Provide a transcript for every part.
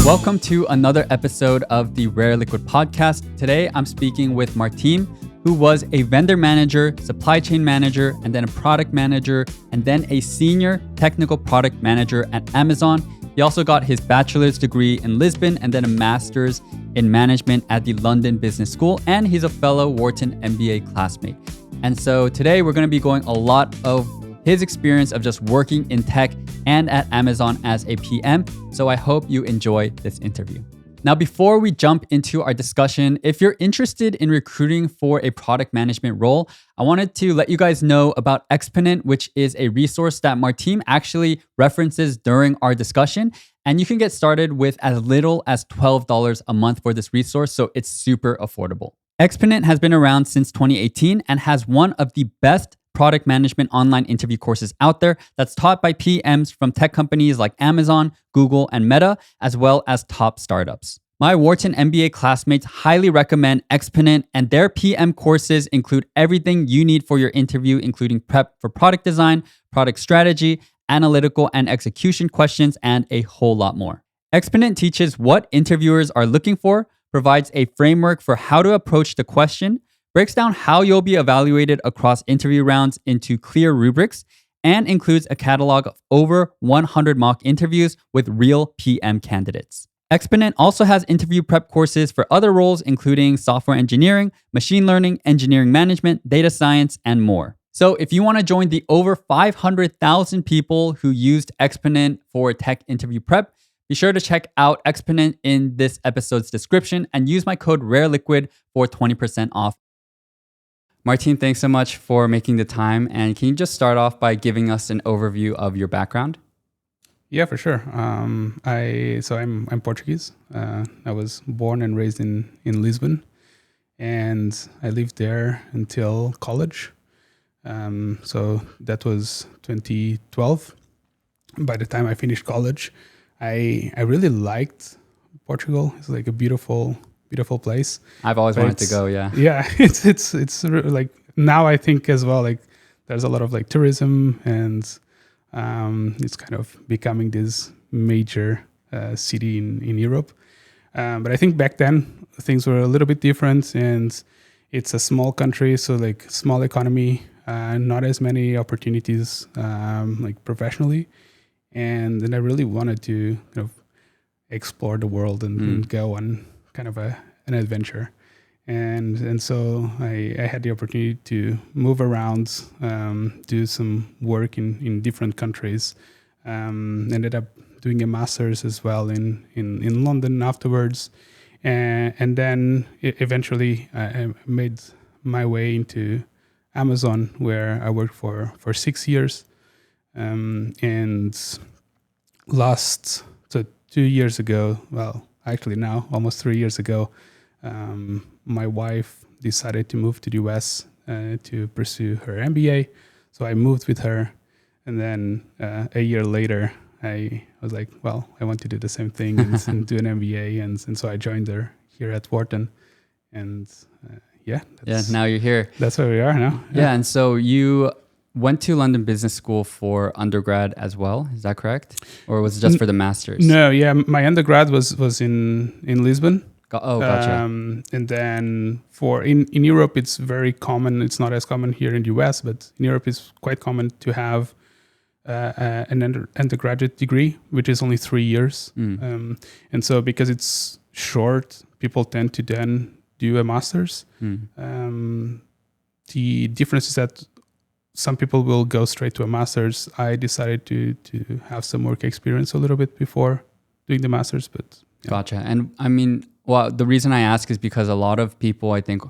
Welcome to another episode of the Rare Liquid podcast. Today, I'm speaking with Martin, who was a vendor manager, supply chain manager, and then a product manager, and then a senior technical product manager at Amazon. He also got his bachelor's degree in Lisbon and then a master's in management at the London Business School, and he's a fellow Wharton MBA classmate. And so today we're going to be going a lot of his experience of just working in tech and at Amazon as a PM. So I hope you enjoy this interview. Now, before we jump into our discussion, if you're interested in recruiting for a product management role, I wanted to let you guys know about Exponent, which is a resource that Martin actually references during our discussion. And you can get started with as little as $12 a month for this resource, so it's super affordable. Exponent has been around since 2018 and has one of the best product management online interview courses out there that's taught by PMs from tech companies like Amazon, Google, and Meta, as well as top startups. My Wharton MBA classmates highly recommend Exponent, and their PM courses include everything you need for your interview, including prep for product design, product strategy, analytical and execution questions, and a whole lot more. Exponent teaches what interviewers are looking for, provides a framework for how to approach the question, breaks down how you'll be evaluated across interview rounds into clear rubrics, and includes a catalog of over 100 mock interviews with real PM candidates. Exponent also has interview prep courses for other roles, including software engineering, machine learning, engineering management, data science, and more. So if you want to join the over 500,000 people who used Exponent for tech interview prep, be sure to check out Exponent in this episode's description and use my code RARELIQUID for 20% off. Martin, thanks so much for making the time. And can you just start off by giving us an overview of your background? Yeah, for sure. I'm Portuguese. I was born and raised in Lisbon, and I lived there until college. So that was 2012. By the time I finished college, I really liked Portugal. It's like a beautiful place. I've always wanted to go. Yeah. Yeah, it's like now I think as well, like there's a lot of like tourism, and it's kind of becoming this major city in Europe. But I think back then things were a little bit different, and it's a small country, so like small economy, not as many opportunities like professionally, and then I really wanted to kind of explore the world and go on kind of an adventure. And so I had the opportunity to move around, do some work in different countries. Ended up doing a master's as well in London afterwards. And then eventually I made my way into Amazon, where I worked for 6 years. And 2 years ago, well, actually now almost 3 years ago, my wife decided to move to the US to pursue her MBA. So I moved with her, and then a year later I was like, well, I want to do the same thing and do an MBA, and so I joined her here at Wharton, and Now you're here. That's where we are now. Yeah, and so you went to London Business School for undergrad as well. Is that correct? Or was it just for the master's? No, yeah. My undergrad was in Lisbon. Gotcha. And then in Europe, it's very common. It's not as common here in the US, but in Europe, it's quite common to have an undergraduate degree, which is only 3 years. And so because it's short, people tend to then do a master's. The difference is that some people will go straight to a master's. I decided to have some work experience a little bit before doing the master's, but yeah. Gotcha. And I mean, well, the reason I ask is because a lot of people, I think,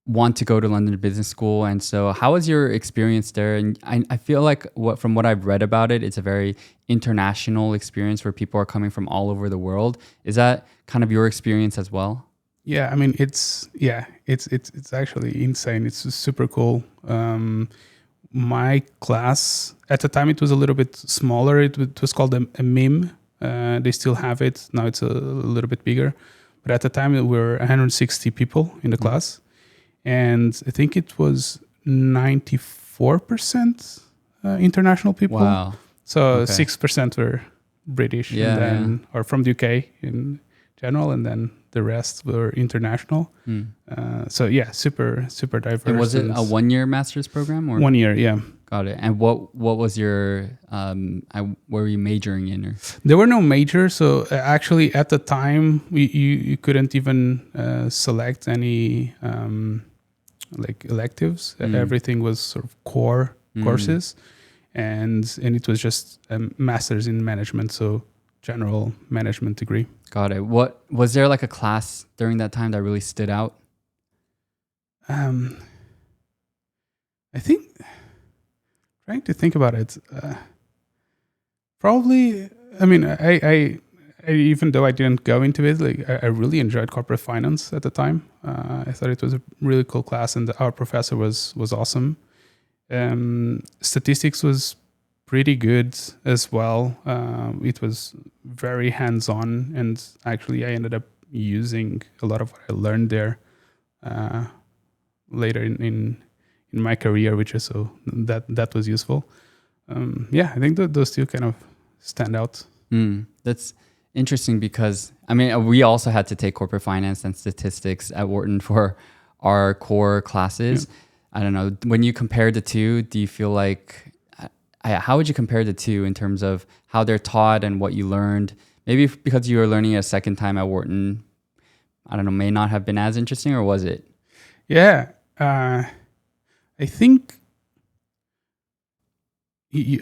want to go to London Business School. And so how was your experience there? And I feel like from what I've read about it, it's a very international experience where people are coming from all over the world. Is that kind of your experience as well? Yeah, I mean, it's actually insane. It's super cool. My class, at the time, it was a little bit smaller. It was called a MIM. They still have it. Now it's a little bit bigger. But at the time, there were 160 people in the class. And I think it was 94% international people. Wow. So 6% were British, and then or from the UK in general, and then the rest were international. So yeah, super diverse. And was it a 1-year master's program or 1 year? Yeah. Got it. And what was your what were you majoring in? Or? There were no majors, so actually at the time you couldn't even select any like electives. Everything was sort of core courses, and it was just a master's in management, so general management degree. Got it. What was there like a class during that time that really stood out? I think, trying to think about it, probably. I mean, I even though I didn't go into it, like I really enjoyed corporate finance at the time. I thought it was a really cool class, and our professor was awesome. Statistics was pretty good as well. It was very hands-on, and actually I ended up using a lot of what I learned there later in my career, which is so that was useful. I think that those two kind of stand out. That's interesting because I mean we also had to take corporate finance and statistics at Wharton for our core classes. I don't know, when you compare the two, do you feel like how would you compare the two in terms of how they're taught and what you learned? Maybe because you were learning a second time at Wharton, I don't know, may not have been as interesting, or was it? Yeah, I think you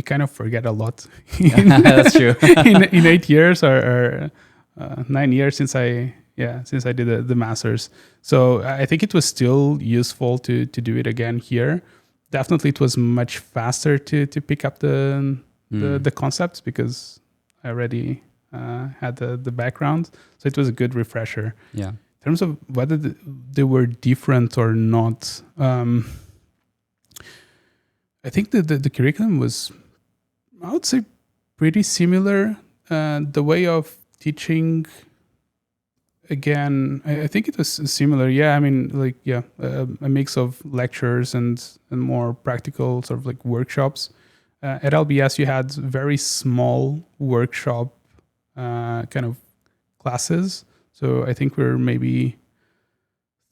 kind of forget a lot. That's true. in 8 years or 9 years since I did the masters. So I think it was still useful to do it again here. Definitely, it was much faster to pick up the concepts because I already had the background. So it was a good refresher. Yeah. In terms of whether they were different or not, I think the curriculum was, I would say, pretty similar. The way of teaching, again, I think it was similar. Yeah, I mean, like, a mix of lectures and more practical sort of like workshops. At LBS, you had very small workshop kind of classes. So I think we're maybe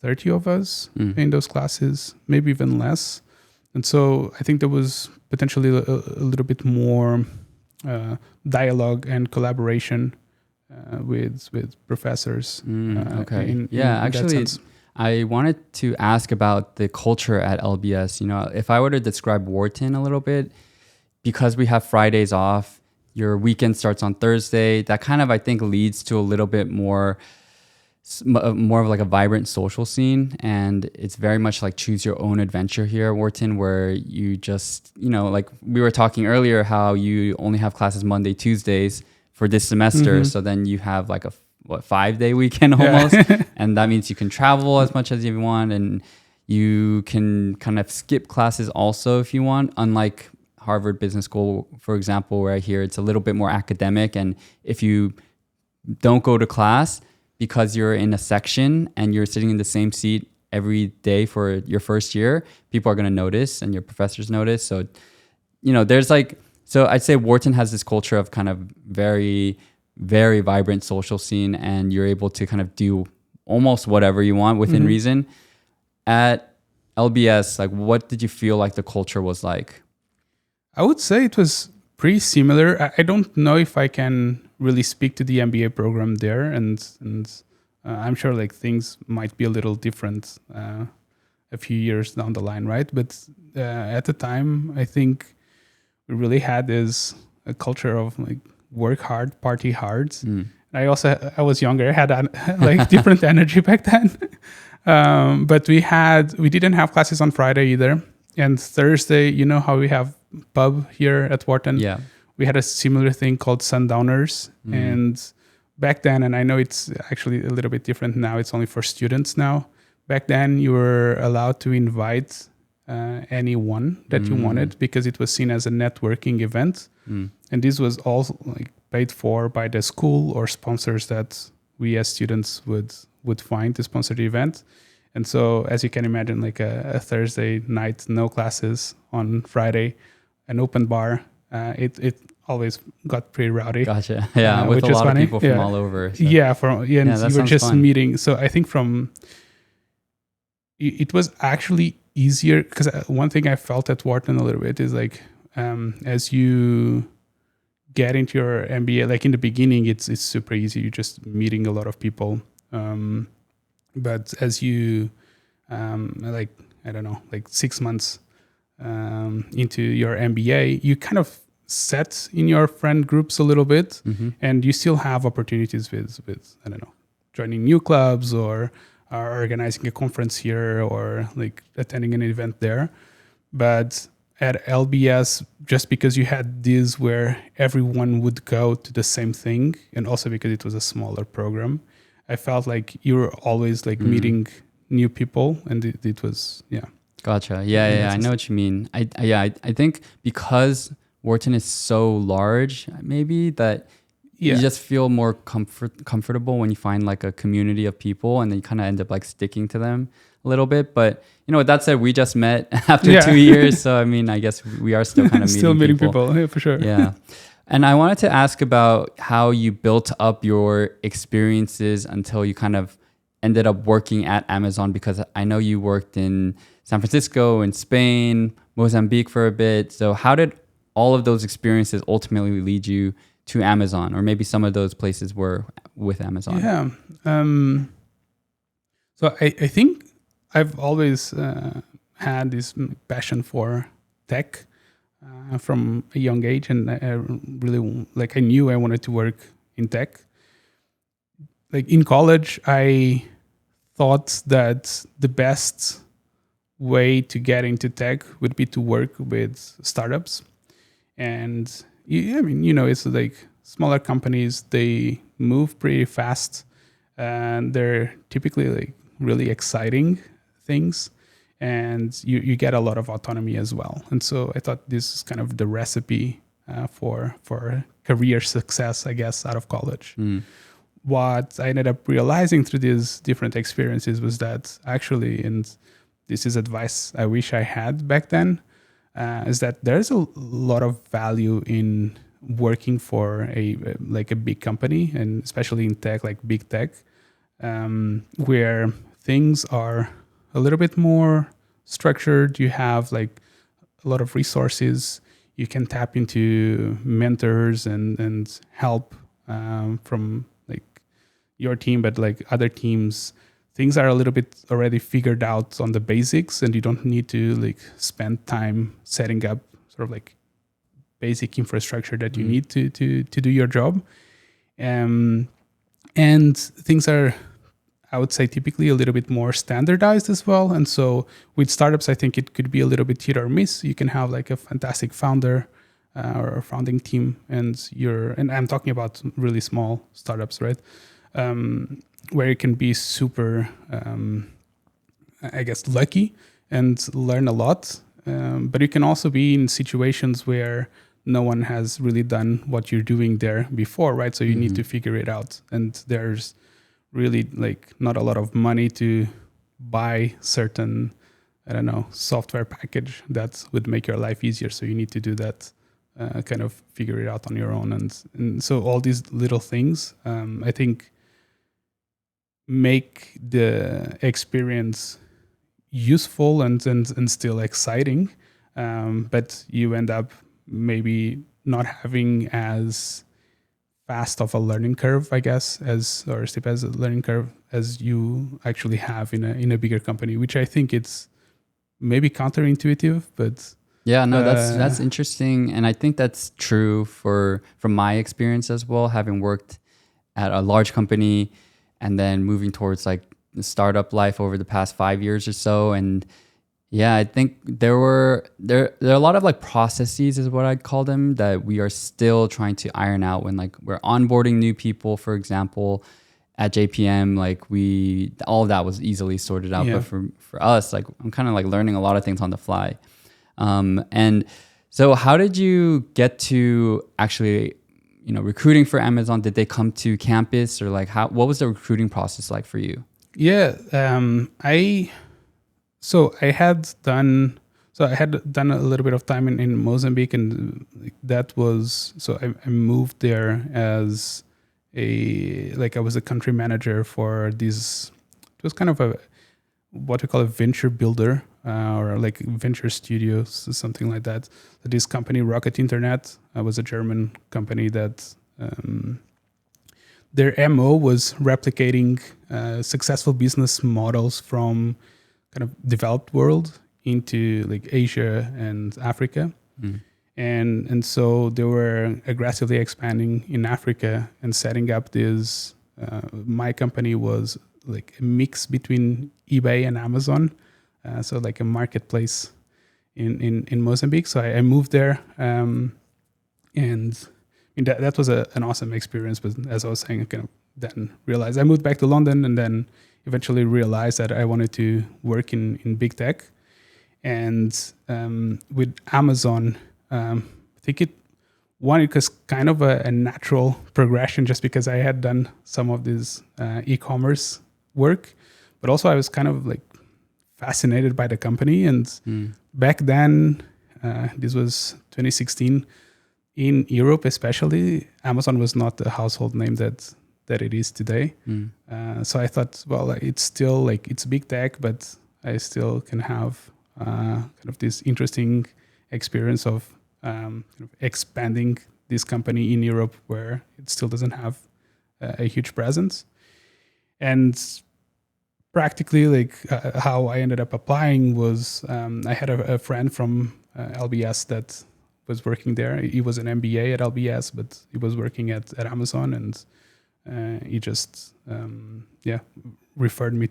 30 of us in those classes, maybe even less. And so I think there was potentially a little bit more dialogue and collaboration with professors. Okay. Actually, I wanted to ask about the culture at LBS. You know, if I were to describe Wharton a little bit, because we have Fridays off, your weekend starts on Thursday. That kind of, I think, leads to a little bit more of like a vibrant social scene, and it's very much like choose your own adventure here at Wharton, where you just, you know, like we were talking earlier, how you only have classes Monday, Tuesdays for this semester. So then you have like a 5-day weekend almost. And that means you can travel as much as you want, and you can kind of skip classes also if you want, unlike Harvard Business School, for example, where I hear it's a little bit more academic. And if you don't go to class because you're in a section and you're sitting in the same seat every day for your first year, people are going to notice and your professors notice. So, you know, there's like, so I'd say Wharton has this culture of kind of very, very vibrant social scene, and you're able to kind of do almost whatever you want within reason. At LBS, like, what did you feel like the culture was like? I would say it was pretty similar. I don't know if I can really speak to the MBA program there, and I'm sure like things might be a little different a few years down the line, right? But at the time, I think we really had this a culture of like work hard, party hard. I was younger, I had like different energy back then. But we didn't have classes on Friday either. And Thursday, you know how we have pub here at Wharton? Yeah. We had a similar thing called Sundowners. And back then, and I know it's actually a little bit different now, it's only for students now. Back then, you were allowed to invite anyone that you wanted, because it was seen as a networking event. And this was all like paid for by the school or sponsors that we as students would find to sponsor the event. And so, as you can imagine, like a Thursday night, no classes on Friday, an open bar, it always got pretty rowdy. Gotcha. Yeah, with which a is lot funny. of people from all over. So. Yeah, and that you were sounds just fun. meeting. So I think it was actually easier because one thing I felt at Wharton a little bit is like as you get into your MBA, like in the beginning, it's super easy. You're just meeting a lot of people. But as you like, I don't know, like 6 months into your MBA, you kind of set in your friend groups a little bit, and you still have opportunities with I don't know, joining new clubs or organizing a conference here or like attending an event there. But at LBS, just because you had this where everyone would go to the same thing, and also because it was a smaller program, I felt like you were always like meeting new people, and it was Gotcha. Yeah. I know what you mean. I think because Wharton is so large, maybe that you just feel more comfortable when you find like a community of people, and then you kind of end up like sticking to them a little bit. But with that said, we just met after 2 years, so I mean, I guess we are still kind of meeting people. Yeah, for sure. Yeah. And I wanted to ask about how you built up your experiences until you kind of ended up working at Amazon, because I know you worked in San Francisco, in Spain, Mozambique for a bit. So how did all of those experiences ultimately lead you to Amazon, or maybe some of those places were with Amazon? Yeah. So I think I've always had this passion for tech from a young age, and I really I knew I wanted to work in tech. Like in college, I thought that the best way to get into tech would be to work with startups. And it's like smaller companies, they move pretty fast, and they're typically like really exciting things, and you get a lot of autonomy as well. And so I thought this is kind of the recipe for career success, I guess, out of college. What I ended up realizing through these different experiences was that actually, and this is advice I wish I had back then, is that there's a lot of value in working for a big company, and especially in tech, like big tech, where things are a little bit more structured. You have like a lot of resources. You can tap into mentors and help from like your team, but like other teams. Things are a little bit already figured out on the basics, and you don't need to like spend time setting up sort of like basic infrastructure that you need to do your job. And things are, I would say, typically a little bit more standardized as well. And so with startups, I think it could be a little bit hit or miss. You can have like a fantastic founder or a founding team, and I'm talking about really small startups, right? Where you can be super, I guess, lucky and learn a lot. But you can also be in situations where no one has really done what you're doing there before, right? So you need to figure it out. And there's really like not a lot of money to buy certain, I don't know, software package that would make your life easier. So you need to do that, kind of figure it out on your own. And so all these little things, I think, make the experience useful and still exciting, but you end up maybe not having as fast of a learning curve, I guess, or steep as a learning curve as you actually have in a bigger company, which I think it's maybe counterintuitive, but yeah, no, that's interesting, and I think that's true from my experience as well, having worked at a large company and then moving towards like the startup life over the past 5 years or so. And yeah, I think there are a lot of like processes, is what I'd call them, that we are still trying to iron out when like we're onboarding new people. For example, at JPM, like all of that was easily sorted out. Yeah. But for us, like I'm kind of like learning a lot of things on the fly. And so how did you get to actually, recruiting for Amazon? Did they come to campus, or like what was the recruiting process like for you? Yeah, I had done So I had done a little bit of time in Mozambique, and that was so I moved there as I was a country manager for this. It was kind of what we call a venture builder or like venture studios, something like that. So this company, Rocket Internet, was a German company that their MO was replicating successful business models from kind of developed world into like Asia and Africa. And so they were aggressively expanding in Africa and setting up this. My company was like a mix between eBay and Amazon, so like a marketplace in Mozambique. So I moved there, and that was an awesome experience. But as I was saying, I kind of then realized I moved back to London, and then eventually realized that I wanted to work in big tech. And with Amazon, I think it was kind of a natural progression, just because I had done some of this e-commerce work, but also I was kind of like fascinated by the company. And back then, this was 2016, in Europe especially, Amazon was not the household name that it is today. So I thought, well, it's still like, it's big tech, but I still can have kind of this interesting experience of kind of expanding this company in Europe where it still doesn't have a huge presence. And practically, like how I ended up applying was I had a friend from LBS that was working there. He was an MBA at LBS, but he was working at Amazon, and he just referred me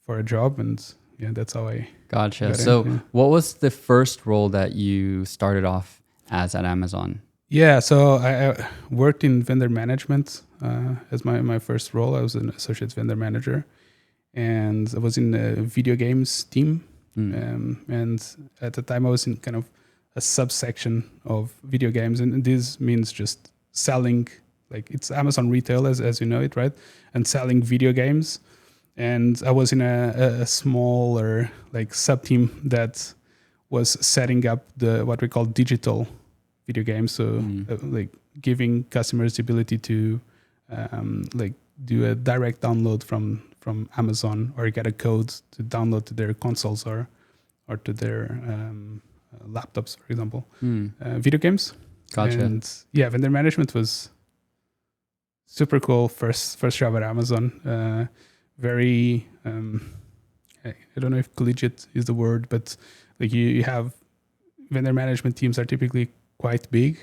for a job, and that's how I Gotcha. got So in, yeah. what was the first role that you started off as at Amazon? Yeah, so I worked in vendor management as my first role. I was an associate vendor manager, and I was in the video games team. And at the time, I was in kind of a subsection of video games, and this means just selling, like it's Amazon retail as you know it, right? And selling video games. And I was in a smaller like sub team that was setting up what we call digital video games. So like giving customers the ability to like do a direct download from Amazon, or get a code to download to their consoles or to their laptops, for example. Video games. Gotcha. And yeah, vendor management was super cool. First job at Amazon. Very I don't know if collegiate is the word, but like you have vendor management teams are typically quite big,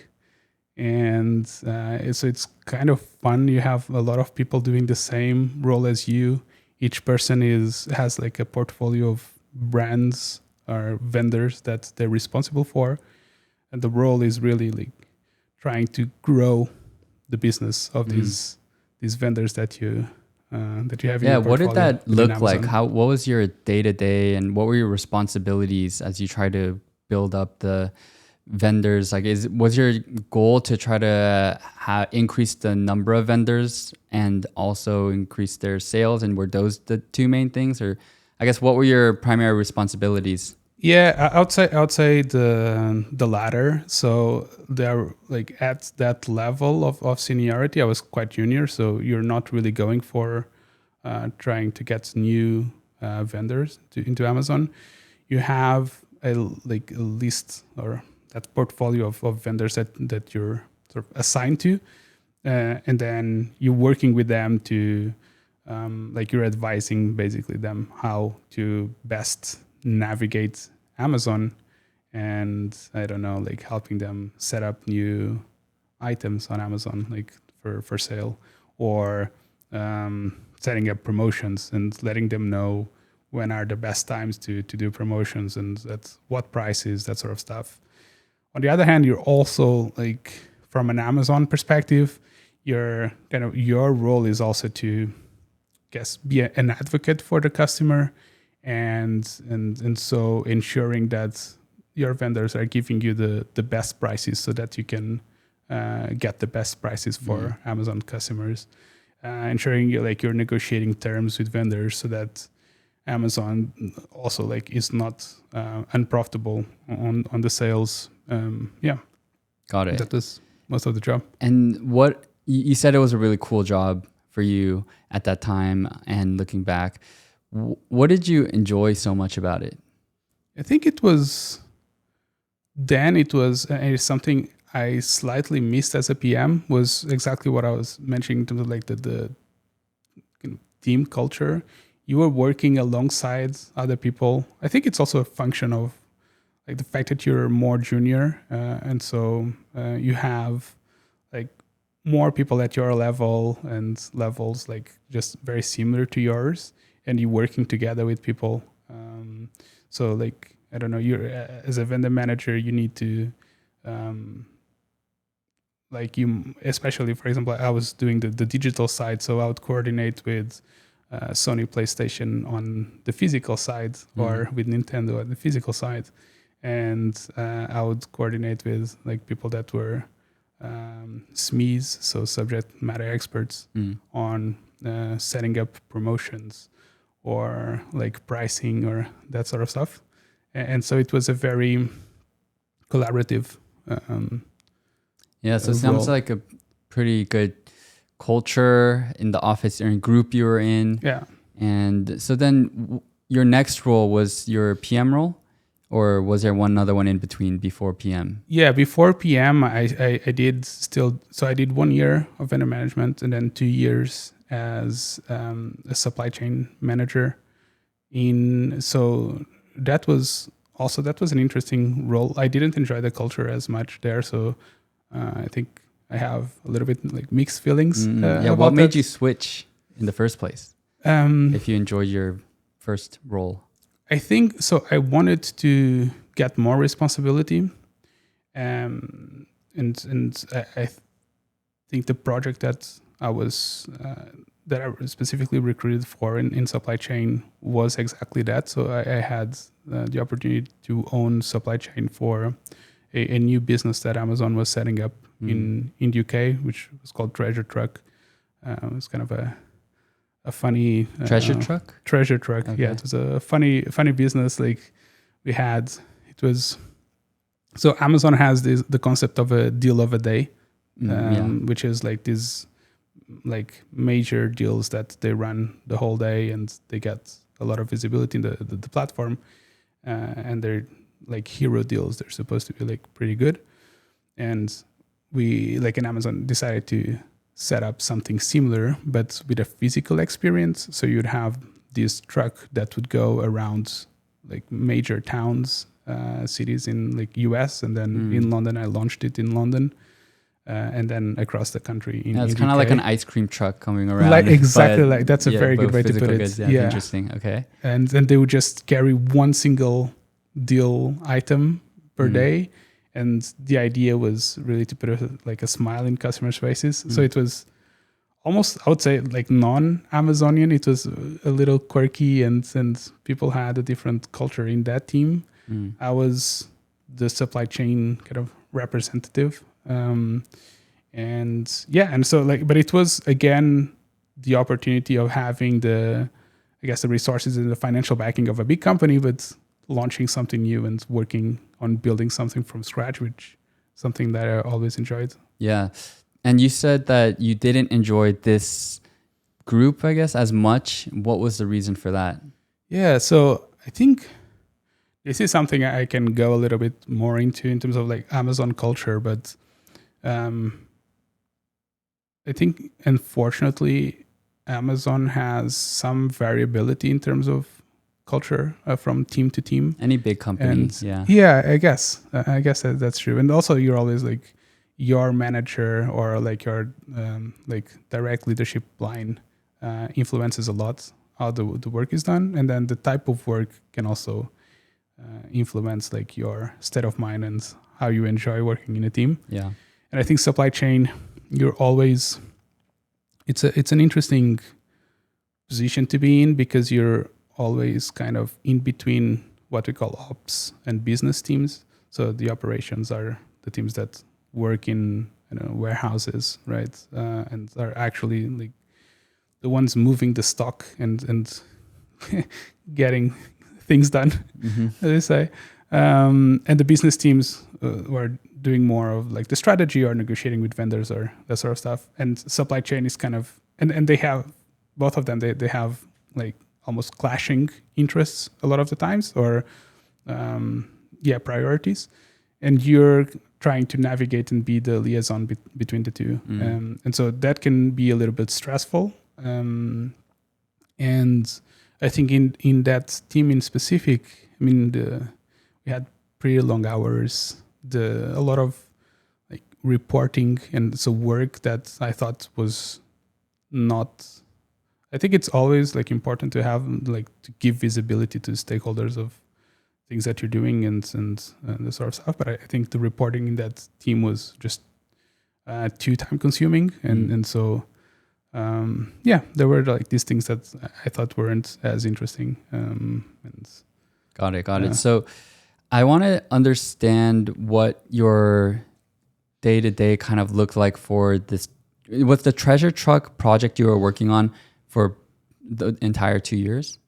and so it's kind of fun. You have a lot of people doing the same role as you. Each person has like a portfolio of brands or vendors that they're responsible for, and the role is really like trying to grow the business of these vendors that you have. Yeah, in your what did portfolio that within look like? Amazon. What was your day-to-day, and what were your responsibilities as you try to build up the vendors? Like, was your goal to try to increase the number of vendors and also increase their sales? And were those the two main things? Or I guess, what were your primary responsibilities? Yeah, outside the latter. So they're like at that level of seniority. I was quite junior, so you're not really going for trying to get new vendors into Amazon. You have a list or that portfolio of vendors that you're sort of assigned to, and then you're working with them to you're advising basically them how to best navigate Amazon, and I don't know, like helping them set up new items on Amazon, like for sale, or setting up promotions and letting them know when are the best times to do promotions and at what prices, that sort of stuff. On the other hand, you're also like, from an Amazon perspective, your role is also to be an advocate for the customer, and so ensuring that your vendors are giving you the best prices so that you can get the best prices for Amazon customers. Ensuring you're negotiating terms with vendors so that Amazon also like is not unprofitable on the sales. Got it. That was most of the job. And what you said, it was a really cool job for you at that time, and looking back, what did you enjoy so much about it? I think it was something I slightly missed as a PM, was exactly what I was mentioning in terms of like the team culture. You were working alongside other people. I think it's also a function of like the fact that you're more junior, and so you have like more people at your level and levels like just very similar to yours, and you working together with people. So like, I don't know, you're as a vendor manager, you need to like you, especially for example, I was doing the digital side, so I would coordinate with Sony PlayStation on the physical side, or with Nintendo on the physical side, and I would coordinate with like people that were SMEs, so subject matter experts, on setting up promotions or like pricing or that sort of stuff. And so it was a very collaborative so it sounds role. like a pretty good culture in the office or in group you were in. Yeah. And so then your next role was your PM role, or was there one other one in between before PM? Yeah, before PM, I did still, so I did 1 year of vendor management and then 2 years as a supply chain manager. So that was an interesting role. I didn't enjoy the culture as much there, so I think I have a little bit like mixed feelings. What made you switch in the first place? If you enjoyed your first role? I think so. I wanted to get more responsibility, and I think the project that I was specifically recruited for in supply chain was exactly that. So I had the opportunity to own supply chain for a new business that Amazon was setting up in the UK, which was called Treasure Truck. It was kind of a funny Treasure Truck. Okay. Yeah, it was a funny business. Like so Amazon has the concept of a deal of a day, which is like these like major deals that they run the whole day, and they get a lot of visibility in the platform, and they're like hero deals. They're supposed to be like pretty good, and we like in Amazon decided to set up something similar, but with a physical experience. So you'd have this truck that would go around like major towns, cities in like US, and then in London. I launched it in London, and then across the country. It's kind of like an ice cream truck coming around. Like exactly, like that's a very good way to put it. Goods, yeah, interesting. Okay. And then they would just carry one single deal item per day. And the idea was really to put a smile in customers' faces. So it was almost, I would say, like non-Amazonian. It was a little quirky, and people had a different culture in that team. I was the supply chain kind of representative. And so like, but it was again the opportunity of having the resources and the financial backing of a big company, but launching something new and working on building something from scratch, which something that I always enjoyed. Yeah. And you said that you didn't enjoy this group, I guess, as much. What was the reason for that? Yeah. So I think this is something I can go a little bit more into in terms of like Amazon culture, but I think unfortunately Amazon has some variability in terms of culture from team to team. Any big company, I guess that's true. And also you're always like your manager or like your like direct leadership line influences a lot how the work is done, and then the type of work can also influence like your state of mind and how you enjoy working in a team. Yeah. And I think supply chain, you're always, it's an interesting position to be in, because you're always kind of in between what we call ops and business teams. So the operations are the teams that work in warehouses, right? And are actually like the ones moving the stock and getting things done, as they say. And the business teams were doing more of like the strategy or negotiating with vendors or that sort of stuff. And supply chain is kind of, and they have, both of them, they have like almost clashing interests a lot of the times, or priorities. And you're trying to navigate and be the liaison between the two. And so that can be a little bit stressful. And I think in that team in specific, I mean, we had pretty long hours, a lot of like reporting and so work that I thought was not. I think it's always like important to have like to give visibility to stakeholders of things that you're doing and the sort of stuff. But I think the reporting in that team was just too time consuming, and so there were like these things that I thought weren't as interesting. Got it. So I want to understand what your day-to-day kind of looked like for this, with the treasure truck project you were working on for the entire 2 years.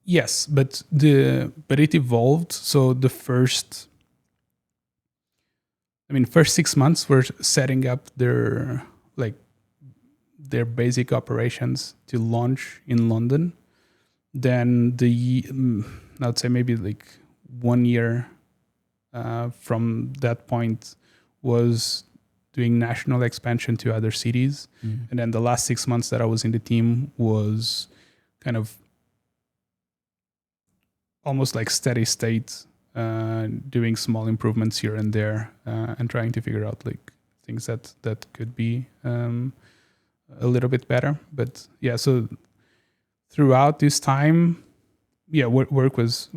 Yes, but it evolved. So the first 6 months were setting up their basic operations to launch in London. Then I'd say maybe like 1 year from that point was doing national expansion to other cities. And then the last 6 months that I was in the team was kind of almost like steady state, doing small improvements here and there, and trying to figure out like things that could be a little bit better. But yeah, so throughout this time, work was,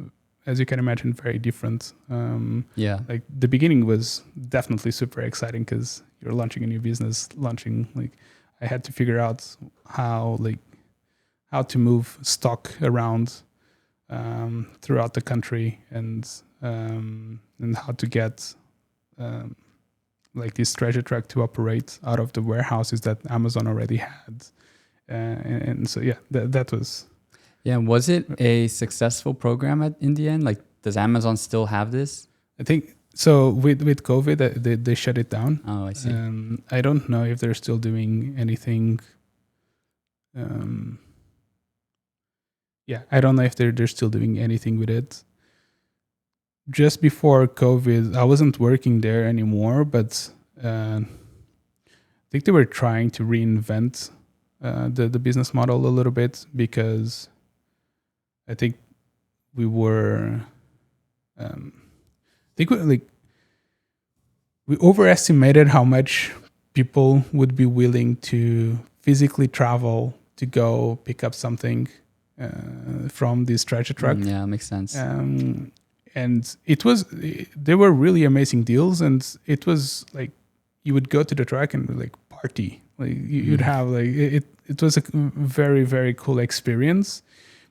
as you can imagine, very different. Like the beginning was definitely super exciting because you're launching a new business, I had to figure out how to move stock around throughout the country, and how to get like this treasure truck to operate out of the warehouses that Amazon already had. And so that was. Yeah, was it a successful program in the end? Like, does Amazon still have this? I think so. With COVID, they shut it down. Oh, I see. I don't know if they're still doing anything. I don't know if they're still doing anything with it. Just before COVID, I wasn't working there anymore, but I think they were trying to reinvent the business model a little bit, because I think we were, we overestimated how much people would be willing to physically travel to go pick up something from this treasure truck. Yeah, makes sense. And they were really amazing deals, and it was like you would go to the truck and like party. Like you'd have like it was a very, very cool experience.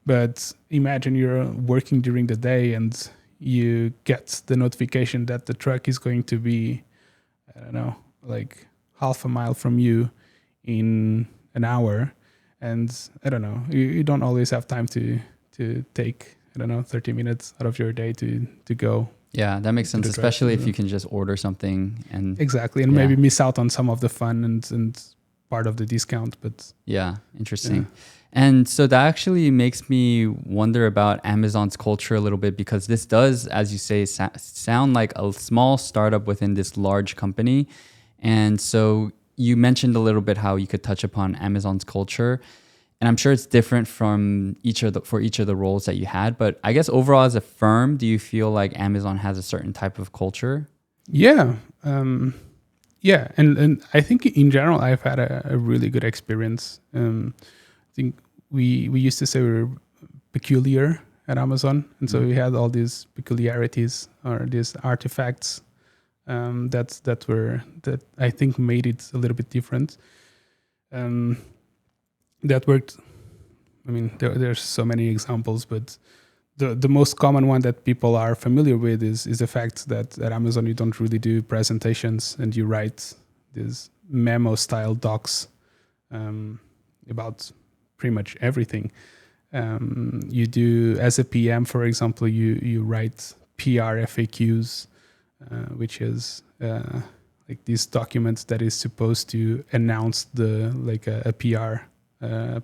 But imagine you're working during the day and you get the notification that the truck is going to be, I don't know, like half a mile from you in an hour. And I don't know, you don't always have time to take, 30 minutes out of your day to go. Yeah, that makes sense, especially if you can just order something and exactly, and maybe miss out on some of the fun and part of the discount. But yeah, interesting. Yeah. And so that actually makes me wonder about Amazon's culture a little bit, because this does, as you say, sound like a small startup within this large company. And so you mentioned a little bit how you could touch upon Amazon's culture. And I'm sure it's different from for each of the roles that you had. But I guess overall as a firm, do you feel like Amazon has a certain type of culture? Yeah. And I think in general, I've had a really good experience. I think we used to say we were peculiar at Amazon. And so we had all these peculiarities or these artifacts that I think made it a little bit different. That worked. I mean, there's so many examples, but the most common one that people are familiar with is the fact that at Amazon you don't really do presentations, and you write these memo style docs about pretty much everything. You do, as a PM, for example, you write PR FAQs, which is like these documents that is supposed to announce a PR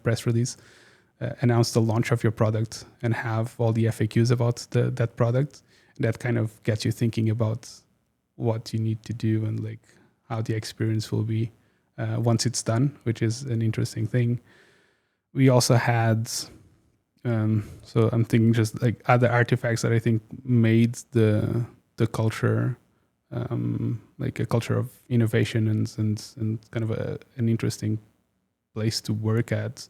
press release, announce the launch of your product and have all the FAQs about that product. That kind of gets you thinking about what you need to do and like how the experience will be once it's done, which is an interesting thing. We also had, so I'm thinking just like other artifacts that I think made the culture like a culture of innovation and kind of an interesting place to work at.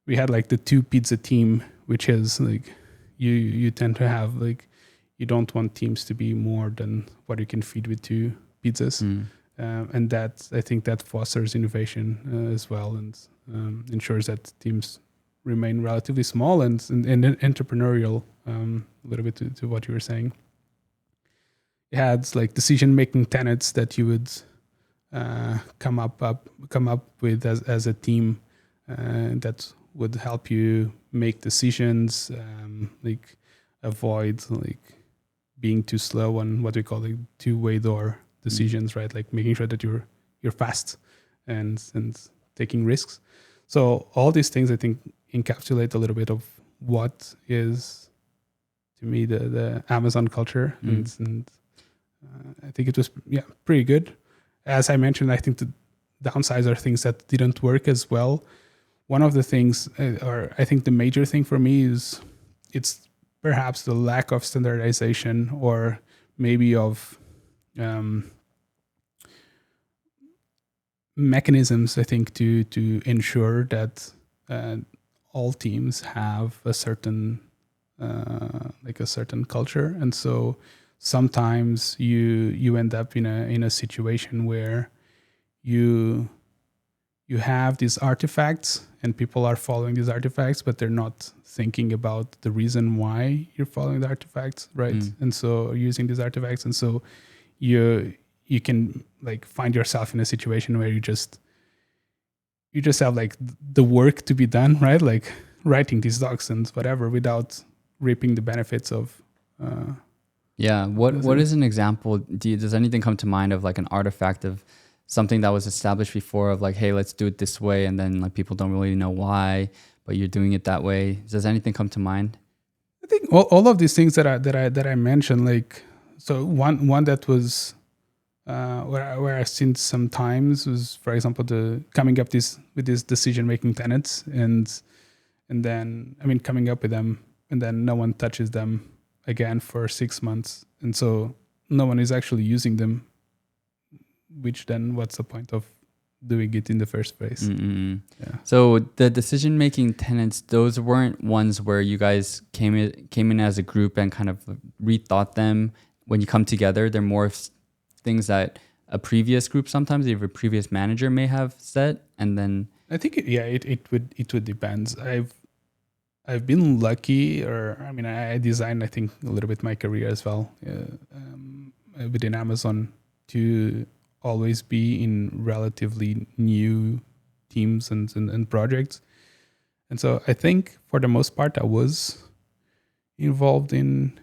We had like the 2 pizza team, which is like you tend to have like, you don't want teams to be more than what you can feed with 2 pizzas. And that, I think that fosters innovation as well, and ensures that teams remain relatively small and entrepreneurial, a little bit to what you were saying. It had like decision-making tenets that you would come up with as a team that would help you make decisions, like avoid like being too slow on what we call like 2-way door decisions, right? Like making sure that you're fast and taking risks. So all these things I think encapsulate a little bit of what is to me the Amazon culture, and I think it was pretty good. As I mentioned, I think the downsides are things that didn't work as well. One of the things, or I think the major thing for me, is it's perhaps the lack of standardization, or maybe of mechanisms, I think, to ensure that all teams have a certain culture. And so sometimes you end up in a situation where you have these artifacts and people are following these artifacts, but they're not thinking about the reason why you're following the artifacts, right? And so using these artifacts, and so you can like find yourself in a situation where you just have like the work to be done, right? Like writing these docs and whatever, without reaping the benefits of. What is an example? Does anything come to mind of like an artifact of something that was established before, of like, hey, let's do it this way, and then like people don't really know why, but you're doing it that way? Does anything come to mind? I think all of these things that I mentioned, like, so one that was where I've seen sometimes was, for example, the coming up with these decision making tenets, and then coming up with them, and then no one touches them again for 6 months, and so no one is actually using them. Which then, what's the point of doing it in the first place? Yeah. So the decision-making tenets, those weren't ones where you guys came in as a group and kind of rethought them when you come together. They're more things that a previous group, sometimes even a previous manager, may have set, and then I think it would depend. I've been lucky, or I designed, I think, a little bit my career as well within Amazon to always be in relatively new teams and projects. And so I think for the most part I was involved in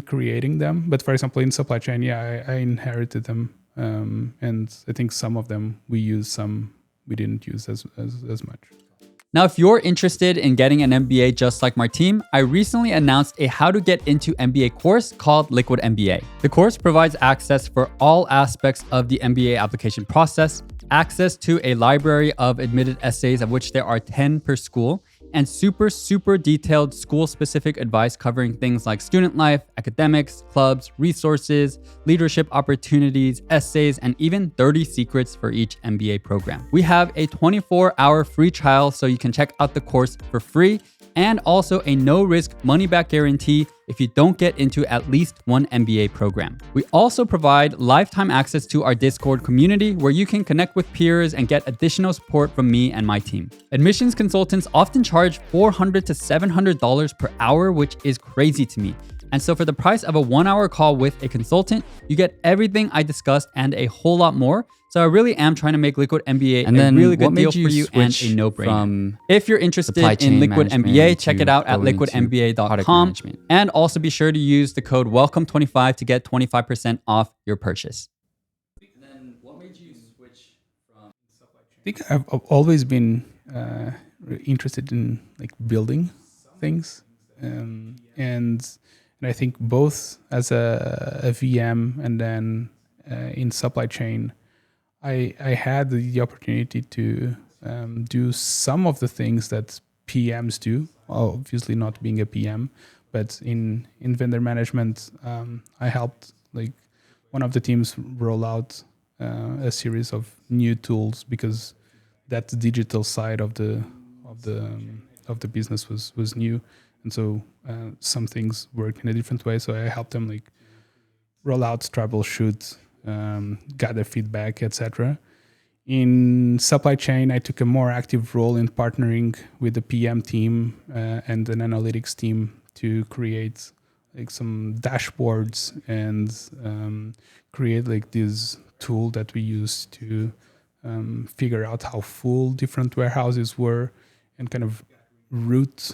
creating them. But for example, in supply chain, I inherited them. And I think some of them we used, some we didn't use as much. Now, if you're interested in getting an MBA just like Martin, I recently announced a How to Get Into MBA course called liquidMBA. The course provides access for all aspects of the MBA application process, access to a library of admitted essays, of which there are 10 per school, and super detailed school-specific advice covering things like student life, academics, clubs, resources, leadership opportunities, essays, and even 30 secrets for each MBA program. We have a 24-hour free trial, so you can check out the course for free, and also a no-risk money-back guarantee if you don't get into at least one MBA program. We also provide lifetime access to our Discord community, where you can connect with peers and get additional support from me and my team. Admissions consultants often charge $400 to $700 per hour, which is crazy to me. And so for the price of a 1-hour call with a consultant, you get everything I discussed and a whole lot more. So I really am trying to make liquidMBA And a then really good what deal made you for you and switch a no-brainer. from If you're interested supply in chain liquidMBA, management check to it out at going into product liquidMBA.com. management? And also be sure to use the code WELCOME25 to get 25% off your purchase. And then what made you switch from supply chain? I think I've always been interested in like building things, and I think both as a VM and then in supply chain, I had the opportunity to do some of the things that PMs do. Obviously, not being a PM, but in vendor management, I helped like one of the teams roll out a series of new tools because that digital side of the business was new, and so some things worked in a different way. So I helped them like roll out, troubleshoot, gather feedback, etc. In supply chain, I took a more active role in partnering with the PM team and an analytics team to create like some dashboards and create like this tool that we use to figure out how full different warehouses were and kind of route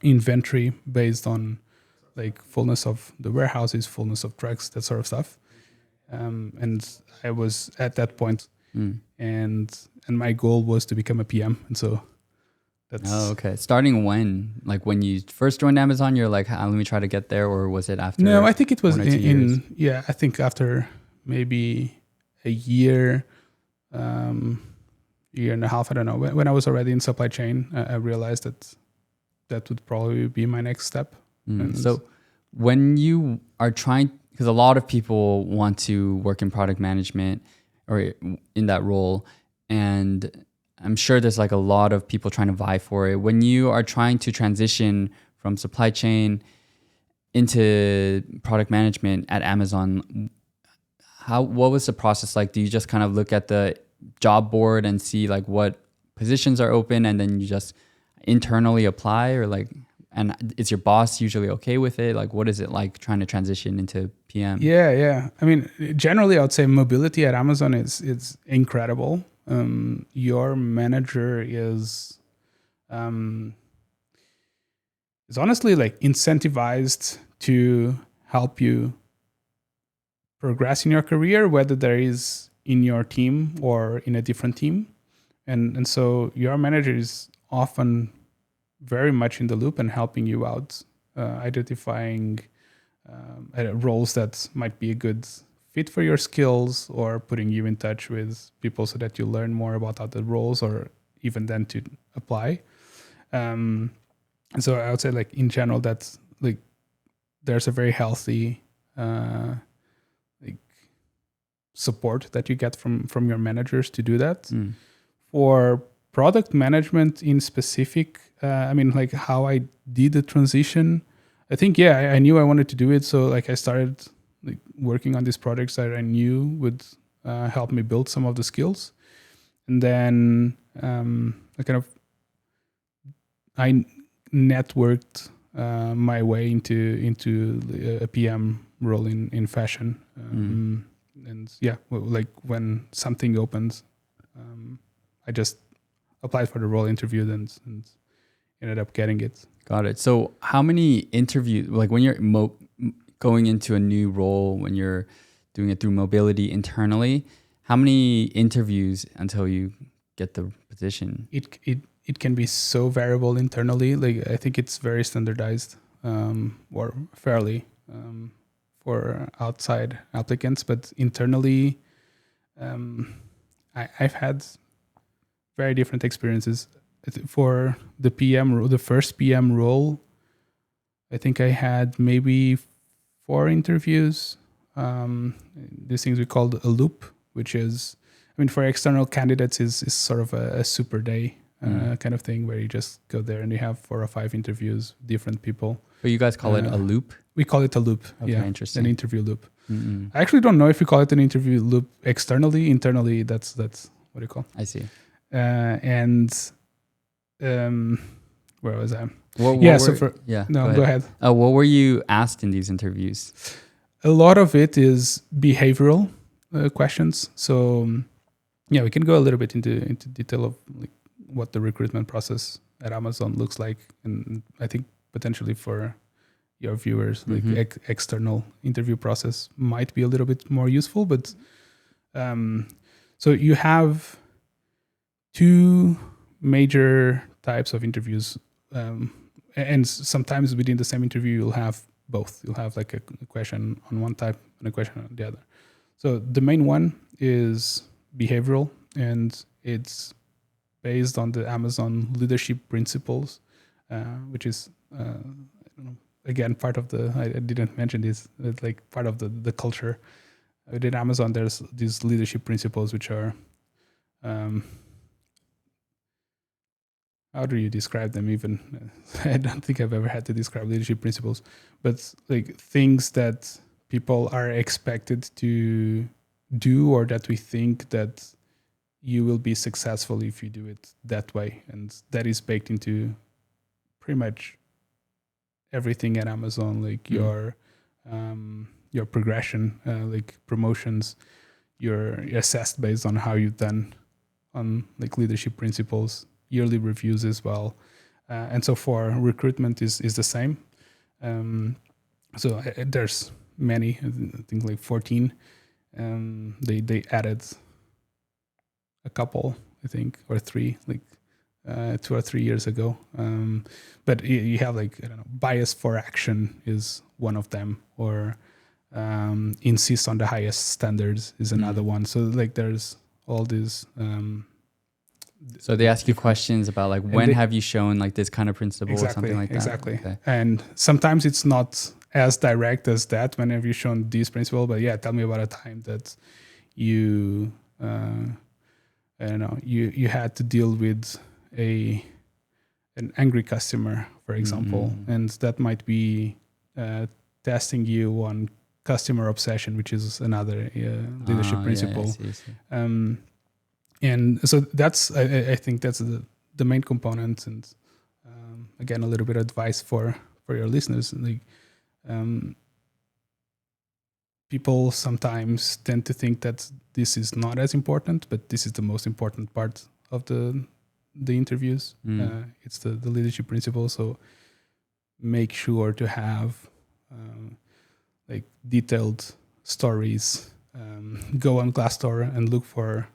inventory based on like fullness of the warehouses, fullness of trucks, that sort of stuff. And I was at that point, and my goal was to become a PM, and so that's. Oh, okay. Starting when? Like when you first joined Amazon, you're like, let me try to get there, or was it after? No, I think it was 1 or 2 years? I think after maybe a year, year and a half. I don't know. When I was already in supply chain, I realized that would probably be my next step. So when you are trying, because a lot of people want to work in product management or in that role, and I'm sure there's like a lot of people trying to vie for it. When you are trying to transition from supply chain into product management at Amazon, what was the process like? Do you just kind of look at the job board and see like what positions are open, and then you just internally apply, or like, and is your boss usually okay with it? Like, what is it like trying to transition into PM? Yeah. I mean, generally, I would say mobility at Amazon is incredible. Your manager is honestly like incentivized to help you progress in your career, whether there is in your team or in a different team, and so your manager is often very much in the loop and helping you out, identifying roles that might be a good fit for your skills, or putting you in touch with people so that you learn more about other roles, or even then to apply. And so I would say, like in general, that's like there's a very healthy like support that you get from your managers to do that. For product management in specific, I mean, like how I did the transition, I think, I knew I wanted to do it. So like I started like working on these projects that I knew would help me build some of the skills. And then I networked my way into a PM role in fashion. And like when something opens, I just applied for the role, interviewed, and ended up getting it. Got it. So how many interviews, like when you're going into a new role, when you're doing it through mobility internally, how many interviews until you get the position? It can be so variable internally. Like I think it's very standardized, or fairly for outside applicants, but internally, I've had very different experiences. For the PM, the first PM role, I think I had maybe 4 interviews. These things we called a loop, which is, I mean, for external candidates is sort of a super day kind of thing where you just go there and you have 4 or 5 interviews, different people. But you guys call it a loop? We call it a loop. Okay, yeah, interesting. An interview loop. I actually don't know if we call it an interview loop externally. Internally, that's what do you call? I see. Where was I? Go ahead. What were you asked in these interviews? A lot of it is behavioral. questions. So yeah, we can go a little bit into detail of like what the recruitment process at Amazon looks like, and I think potentially for your viewers, like external interview process might be a little bit more useful. But so you have two major types of interviews, and sometimes within the same interview you'll have both. You'll have like a question on one type and a question on the other. So the main one is behavioral, and it's based on the Amazon leadership principles, which is I don't know, again, part of the, I didn't mention this, it's like part of the culture. Within Amazon, there's these leadership principles, which are, how do you describe them even? I don't think I've ever had to describe leadership principles, but like things that people are expected to do, or that we think that you will be successful if you do it that way. And that is baked into pretty much everything at Amazon, like your progression, like promotions, you're assessed based on how you've done on like leadership principles, yearly reviews as well. And so for recruitment is the same. So there's many, I think like 14. They added a couple, I think, or three, like 2 or 3 years ago. But you have like, I don't know, bias for action is one of them, or insist on the highest standards is another one. So like there's all these. So they ask you questions about like, when have you shown like this kind of principle or something like that? Exactly. Okay. And sometimes it's not as direct as that, whenever you've shown this principle, but yeah, tell me about a time that you, I don't know, you had to deal with an angry customer, for example, and that might be testing you on customer obsession, which is another leadership principle. Yeah, I see. And so that's, I think that's the main component. And again, a little bit of advice for your listeners. Like, people sometimes tend to think that this is not as important, but this is the most important part of the interviews. It's the leadership principle. So make sure to have like detailed stories. Go on Glassdoor and look for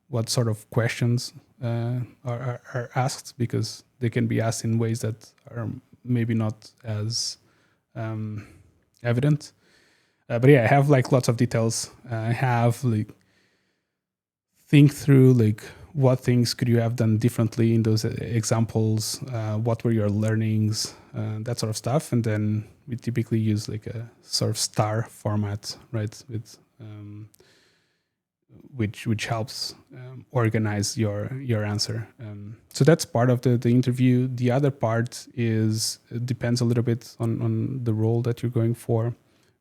what sort of questions are asked, because they can be asked in ways that are maybe not as evident. But yeah, I have like lots of details. I have like think through like what things could you have done differently in those examples, what were your learnings, that sort of stuff. And then we typically use like a sort of star format, right, with which helps organize your answer. So that's part of the interview. The other part is, it depends a little bit on the role that you're going for,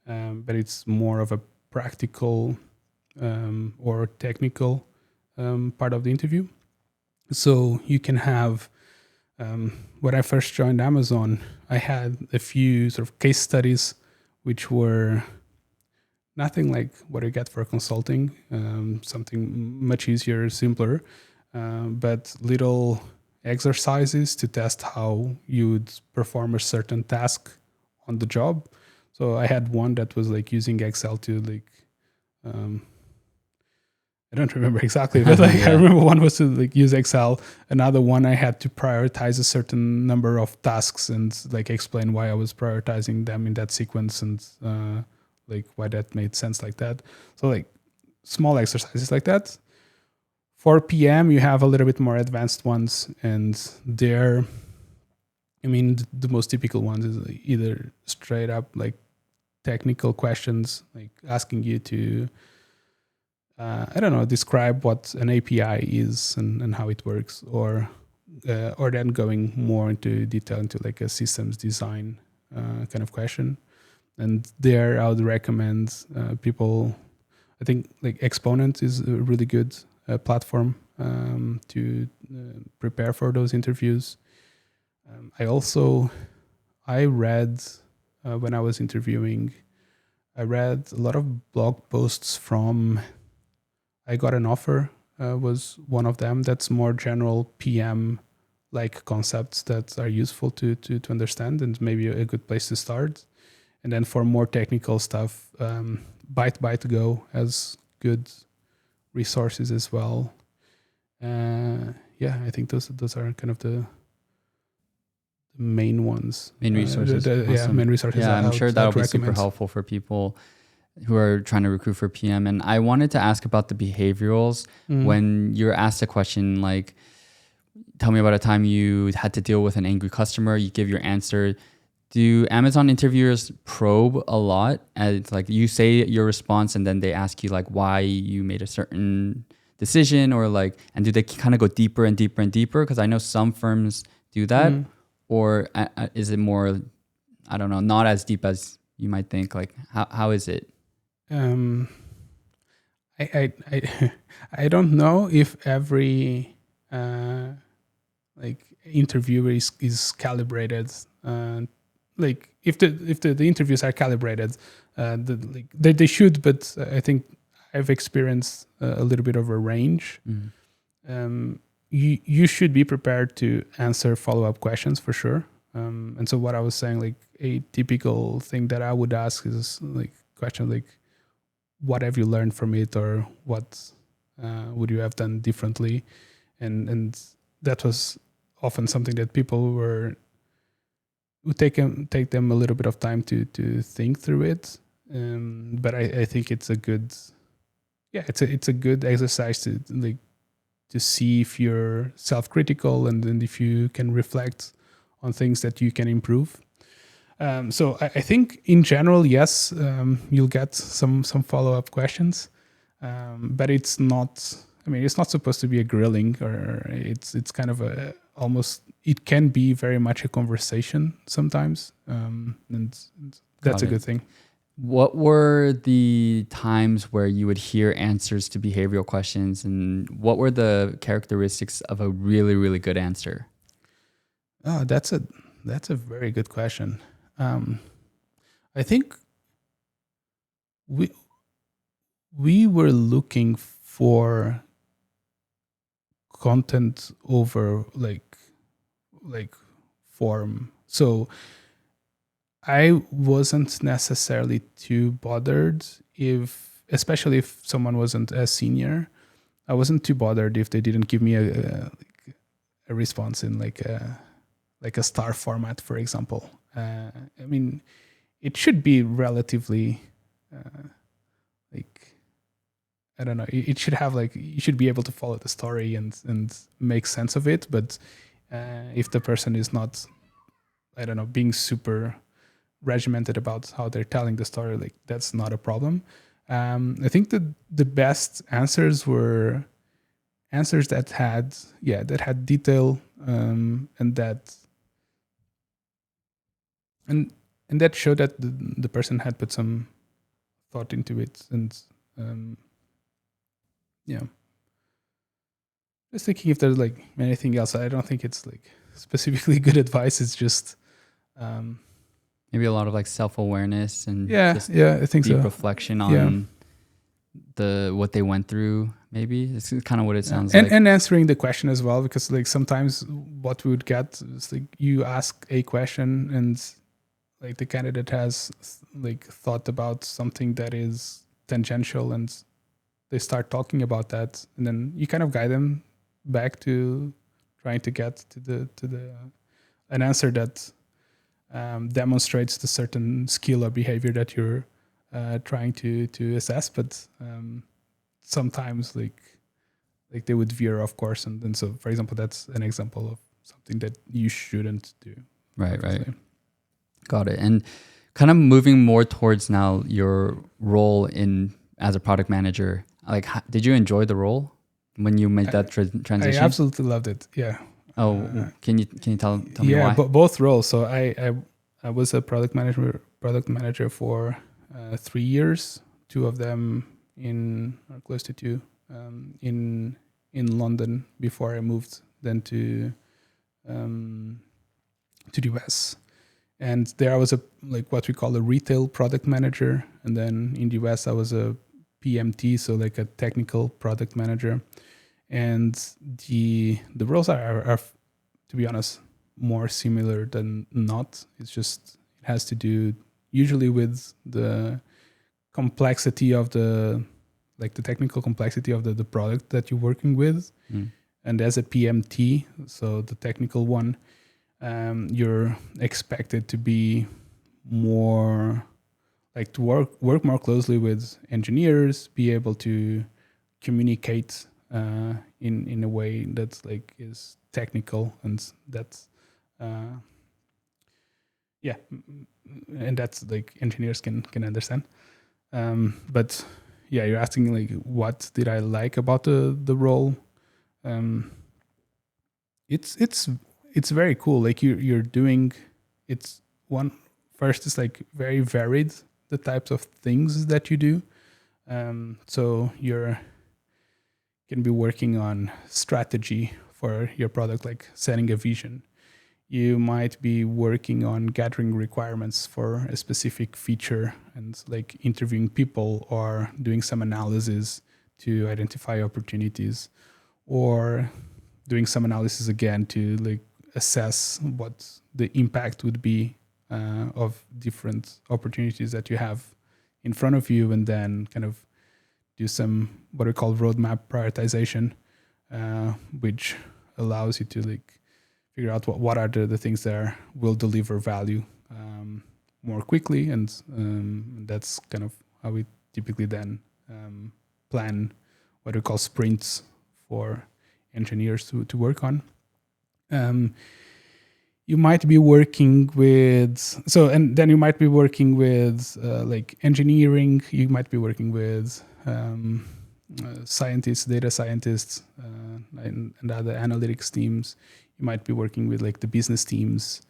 but it's more of a practical or technical part of the interview. So you can have, when I first joined Amazon, I had a few sort of case studies, which were nothing like what I get for consulting, something much easier, simpler, but little exercises to test how you would perform a certain task on the job. So I had one that was like using Excel to like, I don't remember exactly, but like I remember one was to like use Excel. Another one, I had to prioritize a certain number of tasks and like explain why I was prioritizing them in that sequence, and like why that made sense like that. So like small exercises like that. For PM, you have a little bit more advanced ones, and there, I mean, the most typical ones is either straight up like technical questions, like asking you to, I don't know, describe what an API is and how it works, or then going more into detail into like a systems design kind of question. And there I would recommend people, I think like Exponent is a really good platform to prepare for those interviews. I read when I was interviewing I read a lot of blog posts from I Got an Offer was one of them. That's more general PM like concepts that are useful to understand and maybe a good place to start. And then for more technical stuff, Byte Go has good resources as well. I think those are kind of the main ones. Main resources. Main resources. Yeah, I'm sure that'll be super recommend. helpful for people who are trying to recruit for PM. And I wanted to ask about the behaviorals. When you're asked a question like, tell me about a time you had to deal with an angry customer, you give your answer. Do Amazon interviewers probe a lot? As like you say your response and then they ask you like why you made a certain decision, or like, and do they kind of go deeper and deeper and deeper? Because I know some firms do that. Or is it more, I don't know, not as deep as you might think? Like, how is it? I don't know if every like interviewer is calibrated. Like if the interviews are calibrated, they should. But I think I've experienced a little bit of a range. You should be prepared to answer follow-up questions for sure. And so what I was saying, like a typical thing that I would ask is like question like, what have you learned from it, or what would you have done differently? And that was often something that people would take them a little bit of time to think through it. But I think it's a good, it's a good exercise to see if you're self-critical and if you can reflect on things that you can improve. So I think in general, yes, you'll get some follow-up questions, but it's not. I mean, it's not supposed to be a grilling, or it's kind of almost. It can be very much a conversation sometimes, and that's a good thing. What were the times where you would hear answers to behavioral questions, and what were the characteristics of a really, really good answer? Oh, that's a very good question. I think we were looking for content over like form. So I wasn't necessarily too bothered especially if someone wasn't as senior. I wasn't too bothered if they didn't give me a response in like a star format, for example. I mean, it should be relatively I don't know. It should have you should be able to follow the story and make sense of it. But if the person is not, I don't know, being super regimented about how they're telling the story, that's not a problem. I think that the best answers were answers that had detail and that showed that the person had put some thought into it. And just thinking if there's anything else. I don't think it's specifically good advice. It's just maybe a lot of self-awareness and I think deep so. reflection on what they went through. Maybe it's kind of what it sounds like. And answering the question as well, because sometimes what we would get is you ask a question and the candidate has thought about something that is tangential, and they start talking about that, and then you kind of guide them back to trying to get to an answer that demonstrates the certain skill or behavior that you're trying to assess. But sometimes they would veer, of course, and so, for example, that's an example of something that you shouldn't do. Right. Got it. And kind of moving more towards now your role as a product manager. Did you enjoy the role when you made that transition? I absolutely loved it. Yeah. Oh, can you tell me why? Yeah, both roles. So I was a product manager for 3 years. 2 of them or close to 2 in London before I moved then to the US. And there I was what we call a retail product manager. And then in the US, I was a PMT, so like a technical product manager. And the roles are, to be honest, more similar than not. It's just, it has to do usually with the complexity of the technical complexity of the product that you're working with. And as a PMT, so the technical one, you're expected to be more like to work more closely with engineers, be able to communicate in a way that's like is technical, and that's and that's like engineers can understand. But yeah, you're asking like what did I like about the role? It's very cool. Like you're doing it's first it's like very varied, the types of things that you do. So you're can be working on strategy for your product, like setting a vision. You might be working on gathering requirements for a specific feature and like interviewing people or doing some analysis to identify opportunities, or doing some analysis again to like assess what the impact would be of different opportunities that you have in front of you, and then kind of do some what we call roadmap prioritization, which allows you to like figure out what are the things that will deliver value more quickly, and that's kind of how we typically then plan what we call sprints for engineers to work on. You might be working with then you might be working with like engineering. You might be working with scientists, data scientists, and other analytics teams. You might be working with like the business teams.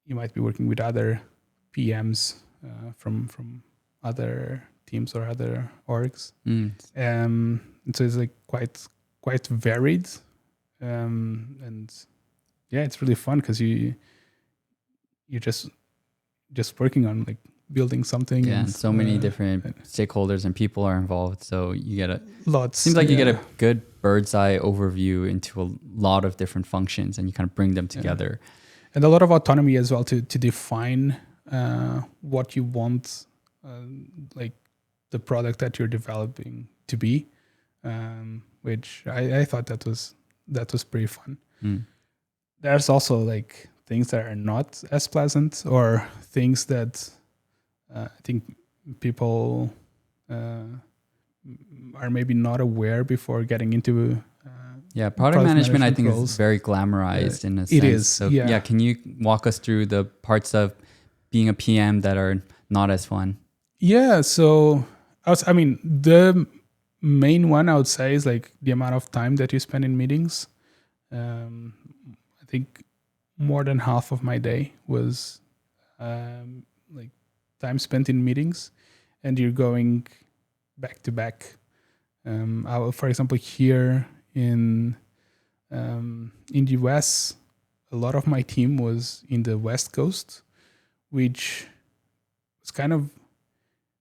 You might be working with other PMs from other teams or other orgs. And so it's like quite varied, and yeah, it's really fun because you're just working on like building something. Yeah, and so many different stakeholders and people are involved. So you get lots. Seems like you get a good bird's eye overview into a lot of different functions, and you kind of bring them together. And a lot of autonomy as well to define what you want, like the product that you're developing to be, which I thought that was pretty fun. There's also like things that are not as pleasant, or things that I think people are maybe not aware before getting into. Product management I think is very glamorized in a sense. It is. So can you walk us through the parts of being a PM that are not as fun? Yeah, so the main one I would say is like the amount of time that you spend in meetings. I think more than half of my day was like time spent in meetings, and you're going back to back. For example, here in the US, a lot of my team was in the West Coast, which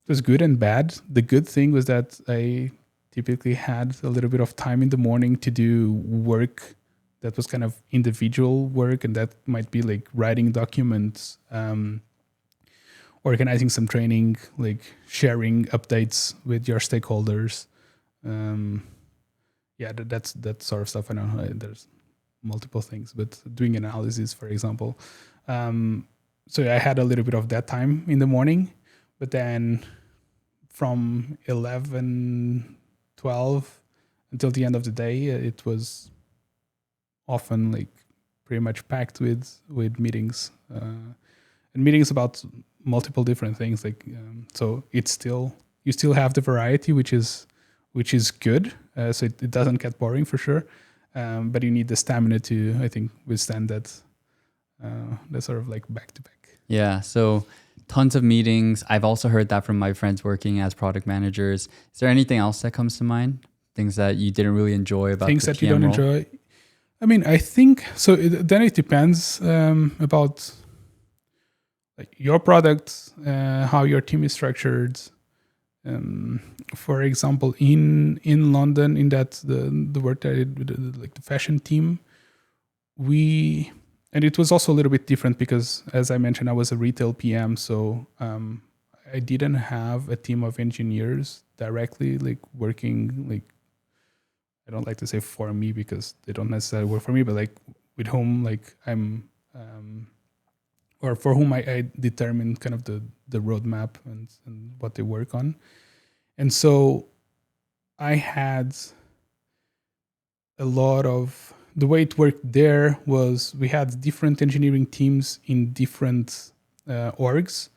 was good and bad. The good thing was that I typically had a little bit of time in the morning to do work that was kind of individual work, and that might be like writing documents, organizing some training, like sharing updates with your stakeholders. That's that sort of stuff. I know there's multiple things, but doing analysis, for example. So I had a little bit of that time in the morning, but then from 11, 12 until the end of the day, it was often like pretty much packed with meetings, and meetings about multiple different things. Like so, you still have the variety, which is good. So it doesn't get boring for sure, but you need the stamina to, I think, withstand that sort of like back to back. Yeah. So tons of meetings. I've also heard that from my friends working as product managers. Is there anything else that comes to mind? Things that you didn't really enjoy about things the that PM you don't role? enjoy? I mean, I think so. Then it depends about. like your product, how your team is structured. For example, in London, in that the work that I did with like the fashion team, and it was also a little bit different because, as I mentioned, I was a retail PM, so I didn't have a team of engineers directly like working like, I don't like to say for me because they don't necessarily work for me, but like with whom like I'm or for whom I determine kind of the roadmap and what they work on. And so I had a lot of, the way it worked there was we had different engineering teams in different orgs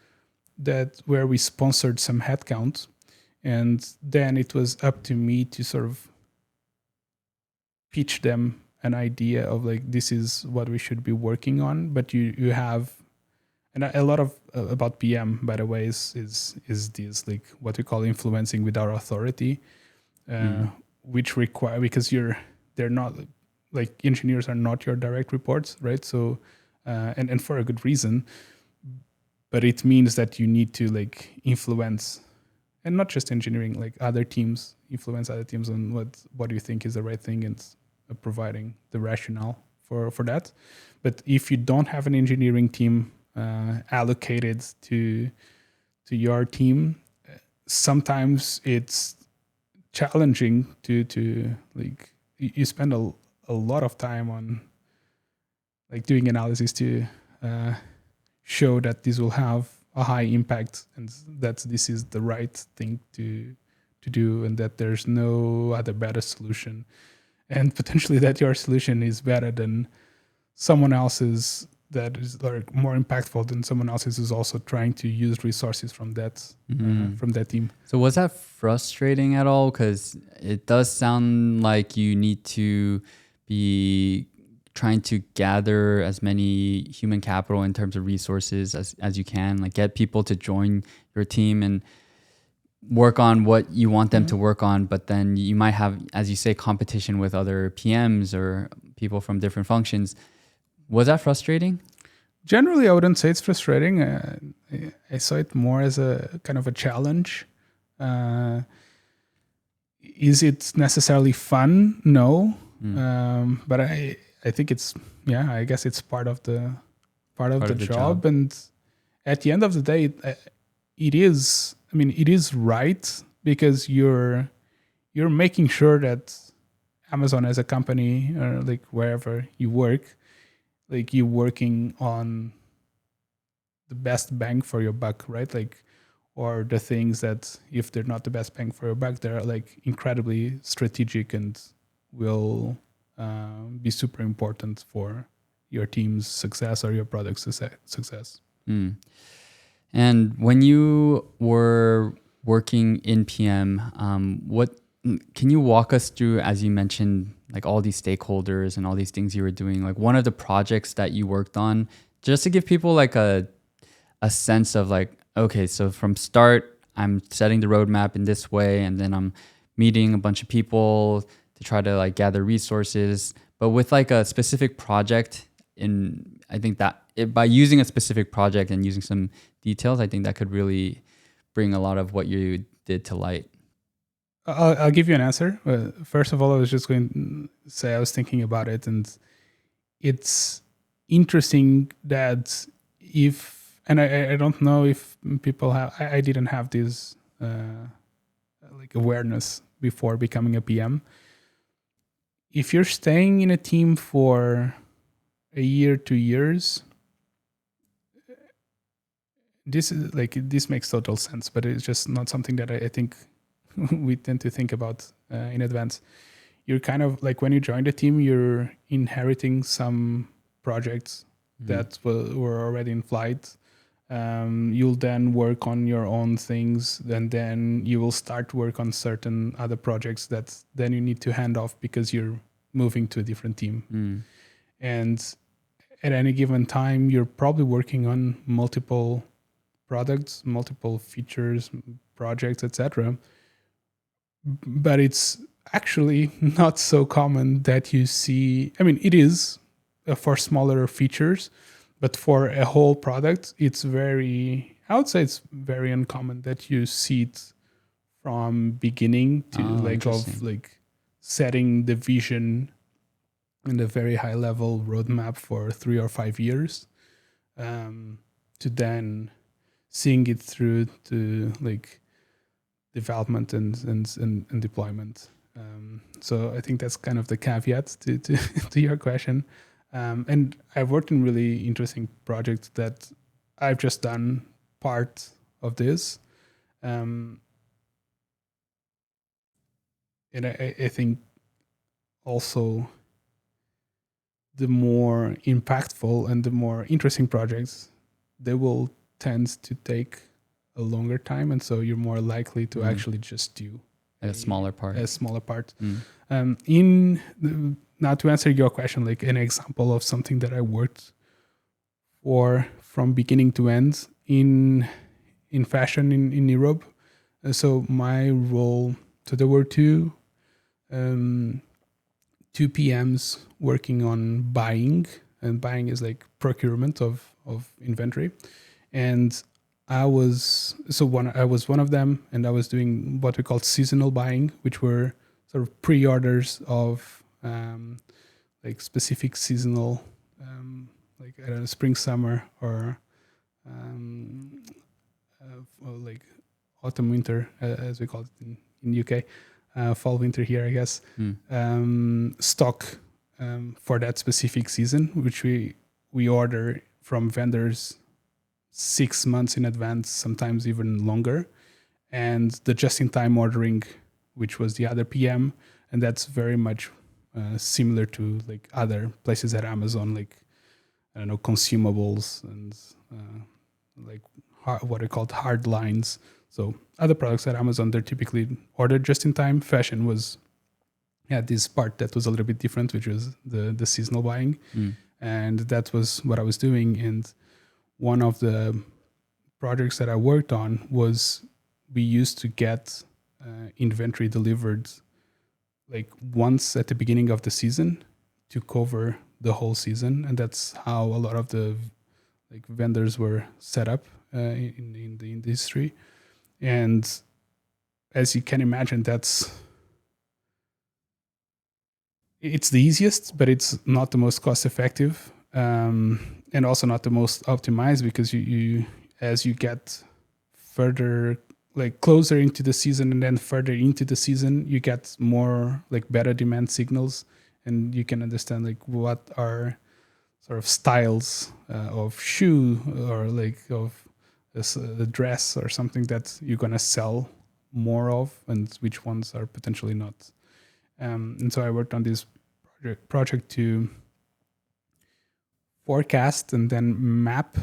where we sponsored some headcount. And then it was up to me to sort of pitch them an idea of like, this is what we should be working on. But you have, and a lot of about PM, by the way, is this like what we call influencing with our authority, which require, because they're not like, engineers are not your direct reports, right? So and for a good reason, but it means that you need to like influence, and not just engineering, like other teams, influence other teams on what you think is the right thing, and providing the rationale for that. But if you don't have an engineering team allocated to your team, sometimes it's challenging to like, you spend a lot of time on like doing analysis to show that this will have a high impact and that this is the right thing to do, and that there's no other better solution, and potentially that your solution is better than someone else's that is like more impactful than someone else's who's also trying to use resources from that team. So was that frustrating at all? Because it does sound like you need to be trying to gather as many human capital in terms of resources as you can, like get people to join your team and work on what you want them to work on. But then you might have, as you say, competition with other PMs or people from different functions. Was that frustrating? Generally, I wouldn't say it's frustrating. I saw it more as a kind of a challenge. Is it necessarily fun? No. But I think it's, I guess it's part of the job. And at the end of the day, it is right, because you're making sure that Amazon as a company, or like wherever you work, like you're working on the best bang for your buck, right? Like, or the things that if they're not the best bang for your buck, they're like incredibly strategic and will be super important for your team's success or your product's success. And when you were working in PM, what can you walk us through, as you mentioned, like all these stakeholders and all these things you were doing, like one of the projects that you worked on, just to give people like a sense of like, okay, so from start, I'm setting the roadmap in this way, and then I'm meeting a bunch of people to try to like gather resources, but with like a specific project. I think that by using a specific project and using some details, I think that could really bring a lot of what you did to light. I'll give you an answer. First of all, I was just going to say I was thinking about it, and it's interesting that I don't know if people have, I didn't have this like awareness before becoming a PM. If you're staying in a team for a year, 2 years, this makes total sense, but it's just not something that I think we tend to think about in advance. You're kind of like, when you join the team, you're inheriting some projects that were already in flight. You'll then work on your own things, and then you will start work on certain other projects that then you need to hand off because you're moving to a different team. And at any given time, you're probably working on multiple products, multiple features, projects, etc. But it's actually not so common that you see, it is for smaller features, but for a whole product, I would say it's very uncommon that you see it from beginning to setting the vision and a very high level roadmap for 3 or 5 years, to then seeing it through to development and deployment. So I think that's kind of the caveat to your question. And I've worked in really interesting projects that I've just done part of this. And I think also the more impactful and the more interesting projects, they will tend to take a longer time. And so you're more likely to actually just do a smaller part. Now to answer your question, like an example of something that I worked for from beginning to end in fashion in Europe. So my role, so there were two PMs working on buying, and buying is like procurement of inventory. And I was one of them, and I was doing what we call seasonal buying, which were sort of pre-orders of specific seasonal, I don't know, spring, summer, or autumn, winter, as we call it in UK, fall, winter here, I guess, stock for that specific season, which we order from vendors 6 months in advance, sometimes even longer. And the just-in-time ordering, which was the other PM, and that's very much similar to like other places at Amazon, like, I don't know, consumables and what are called hard lines. So other products at Amazon, they're typically ordered just in time. Fashion had this part that was a little bit different, which was the seasonal buying. And that was what I was doing. And one of the projects that I worked on was we used to get inventory delivered like once at the beginning of the season to cover the whole season. And that's how a lot of the vendors were set up in the industry. And as you can imagine, it's the easiest, but it's not the most cost effective, and also not the most optimized, because you as you get further closer into the season and then further into the season, you get more better demand signals, and you can understand what are sort of styles of shoe or of a dress or something that you're going to sell more of, and which ones are potentially not. And so I worked on this project to forecast and then map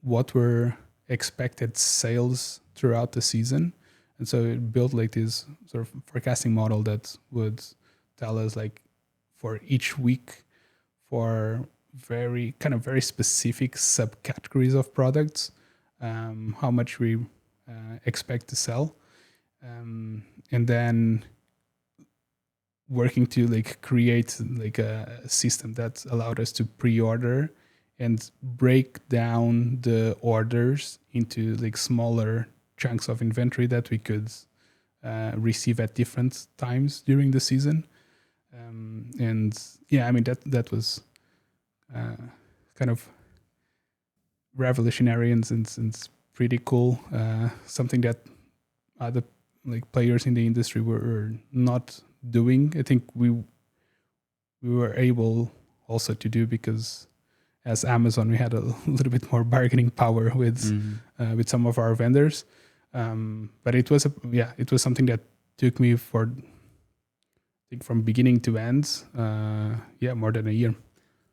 what were expected sales throughout the season. And so it built this sort of forecasting model that would tell us for each week, for very specific subcategories of products, how much we expect to sell, and then working to create a system that allowed us to pre-order and break down the orders into smaller chunks of inventory that we could receive at different times during the season. And yeah, I mean that was kind of revolutionary and pretty cool. Something that other players in the industry were not doing. I think we were able also to do because as Amazon, we had a little bit more bargaining power with some of our vendors. But it was something that took me from beginning to end, more than a year.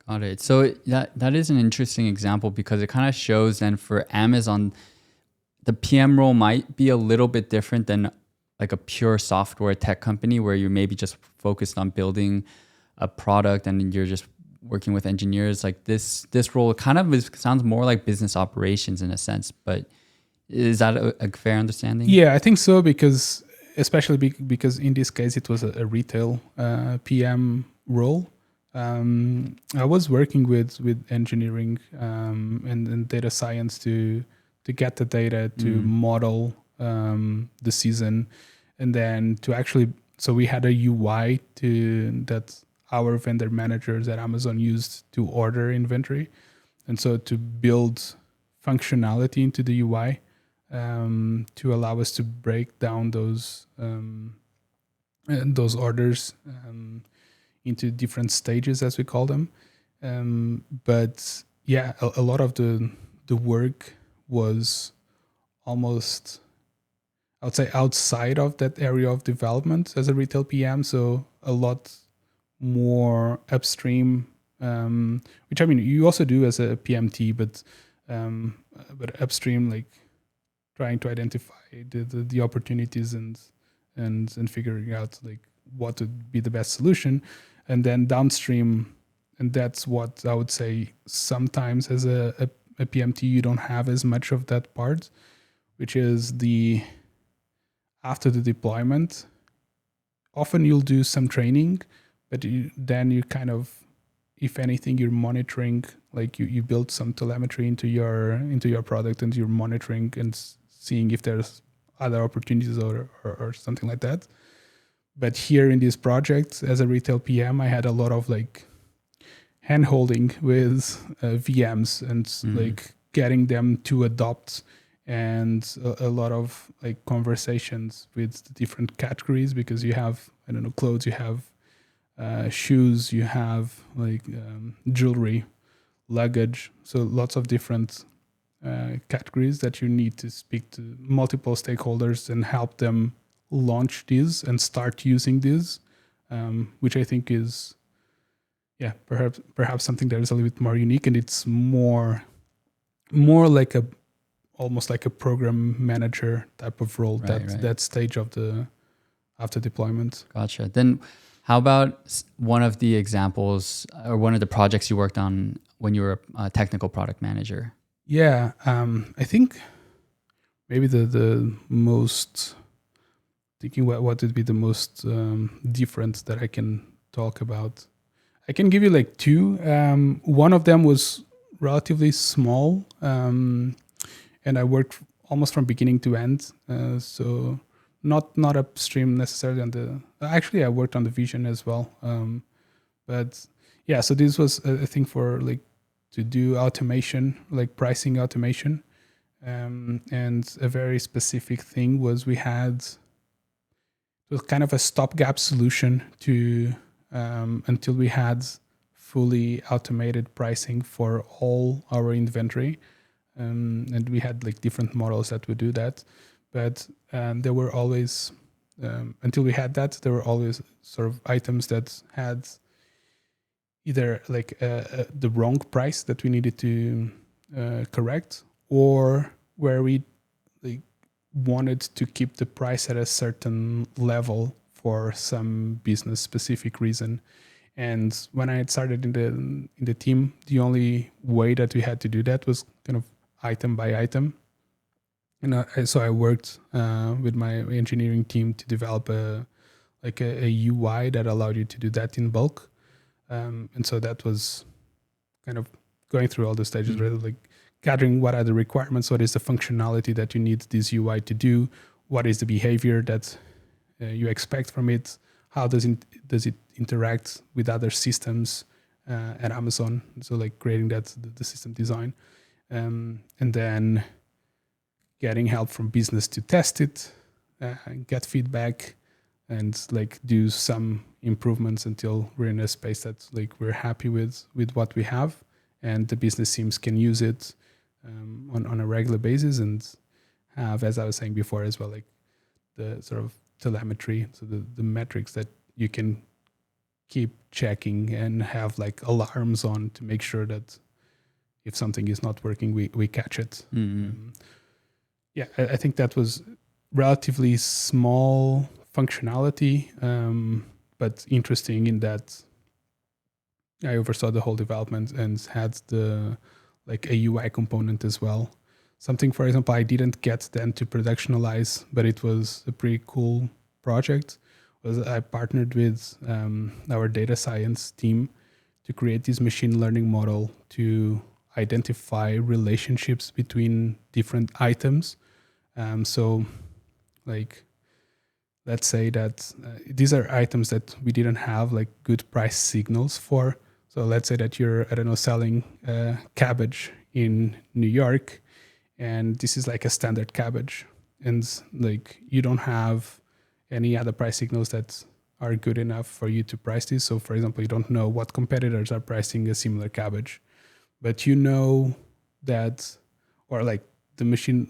Got it. So that is an interesting example, because it kind of shows then for Amazon, the PM role might be a little bit different than a pure software tech company where you're maybe just focused on building a product and you're just working with engineers. This role kind of sounds more like business operations in a sense, but is that a fair understanding? Yeah, I think so, because especially because in this case it was a retail PM role. I was working with engineering and data science to get the data to model the season, and then to actually, so we had a UI that our vendor managers at Amazon used to order inventory, and so to build functionality into the UI to allow us to break down those orders into different stages, as we call them. But yeah, a lot of the work was almost, I would say, outside of that area of development as a retail PM. So a lot more upstream, which I mean, you also do as a PMT, but upstream, like trying to identify the opportunities and figuring out like what would be the best solution. And then downstream, and that's what I would say sometimes as a PMT, you don't have as much of that part, which is after the deployment. Often you'll do some training, but then you kind of, if anything, you're monitoring, like you build some telemetry into your product, and you're monitoring and seeing if there's other opportunities or something like that. But here in this project, as a retail PM, I had a lot of like hand-holding with VMs and like getting them to adopt, and a lot of like conversations with the different categories, because you have, I don't know, clothes, you have shoes, you have like jewelry, luggage, so lots of different categories that you need to speak to multiple stakeholders and help them launch this and start using this, which I think is, yeah, perhaps something that is a little bit more unique, and it's more like almost like a program manager type of role, that stage of the after deployment. Gotcha. Then how about one of the examples or one of the projects you worked on when you were a technical product manager? Yeah, I think maybe the most, thinking what would be the most different that I can talk about. I can give you like two. One of them was relatively small, and I worked almost from beginning to end. So not upstream necessarily on the. Actually, I worked on the vision as well. But yeah, so this was a thing for like to do automation, like pricing automation, and a very specific thing was we had. It was kind of a stopgap solution to until we had fully automated pricing for all our inventory, and we had like different models that would do that. But there were always, until we had that, there were always sort of items that had either like the wrong price that we needed to correct, or where we like wanted to keep the price at a certain level for some business specific reason. And when I had started in the team, the only way that we had to do that was kind of item by item. And so I worked with my engineering team to develop a UI that allowed you to do that in bulk. And so that was kind of going through all the stages, really like gathering what are the requirements, what is the functionality that you need this UI to do, what is the behavior that you expect from it, how does it interact with other systems at Amazon. So like creating the system design, and then getting help from business to test it, get feedback, and like do some improvements until we're in a space that like we're happy with what we have, and the business teams can use it on a regular basis, and have, as I was saying before as well, like the sort of telemetry, so the metrics that you can keep checking and have like alarms on to make sure that if something is not working, we catch it. Yeah, I think that was relatively small functionality, but interesting in that I oversaw the whole development and had like a UI component as well. Something, for example, I didn't get then to productionalize, but it was a pretty cool project. Was I partnered with our data science team to create this machine learning model to identify relationships between different items. So like, let's say that these are items that we didn't have like good price signals for. So let's say that you're, I don't know, selling cabbage in New York, and this is like a standard cabbage, and like you don't have any other price signals that are good enough for you to price this. So for example, you don't know what competitors are pricing a similar cabbage, but you know that, or like the machine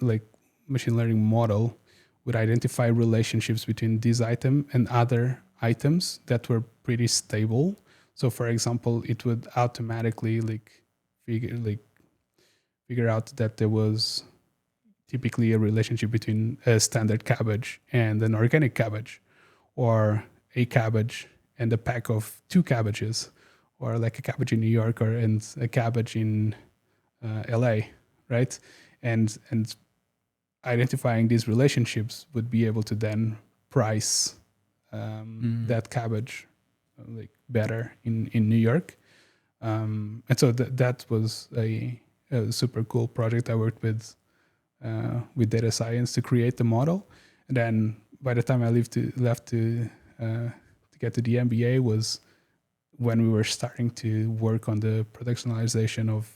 learning model would identify relationships between this item and other items that were pretty stable. So for example, it would automatically figure out that there was typically a relationship between a standard cabbage and an organic cabbage, or a cabbage and a pack of 2 cabbages, or like a cabbage in New York and a cabbage in LA, right? And identifying these relationships would be able to then price that cabbage like better in New York. And so that was a super cool project. I worked with data science to create the model. And then by the time I left to get to the MBA was when we were starting to work on the productionalization of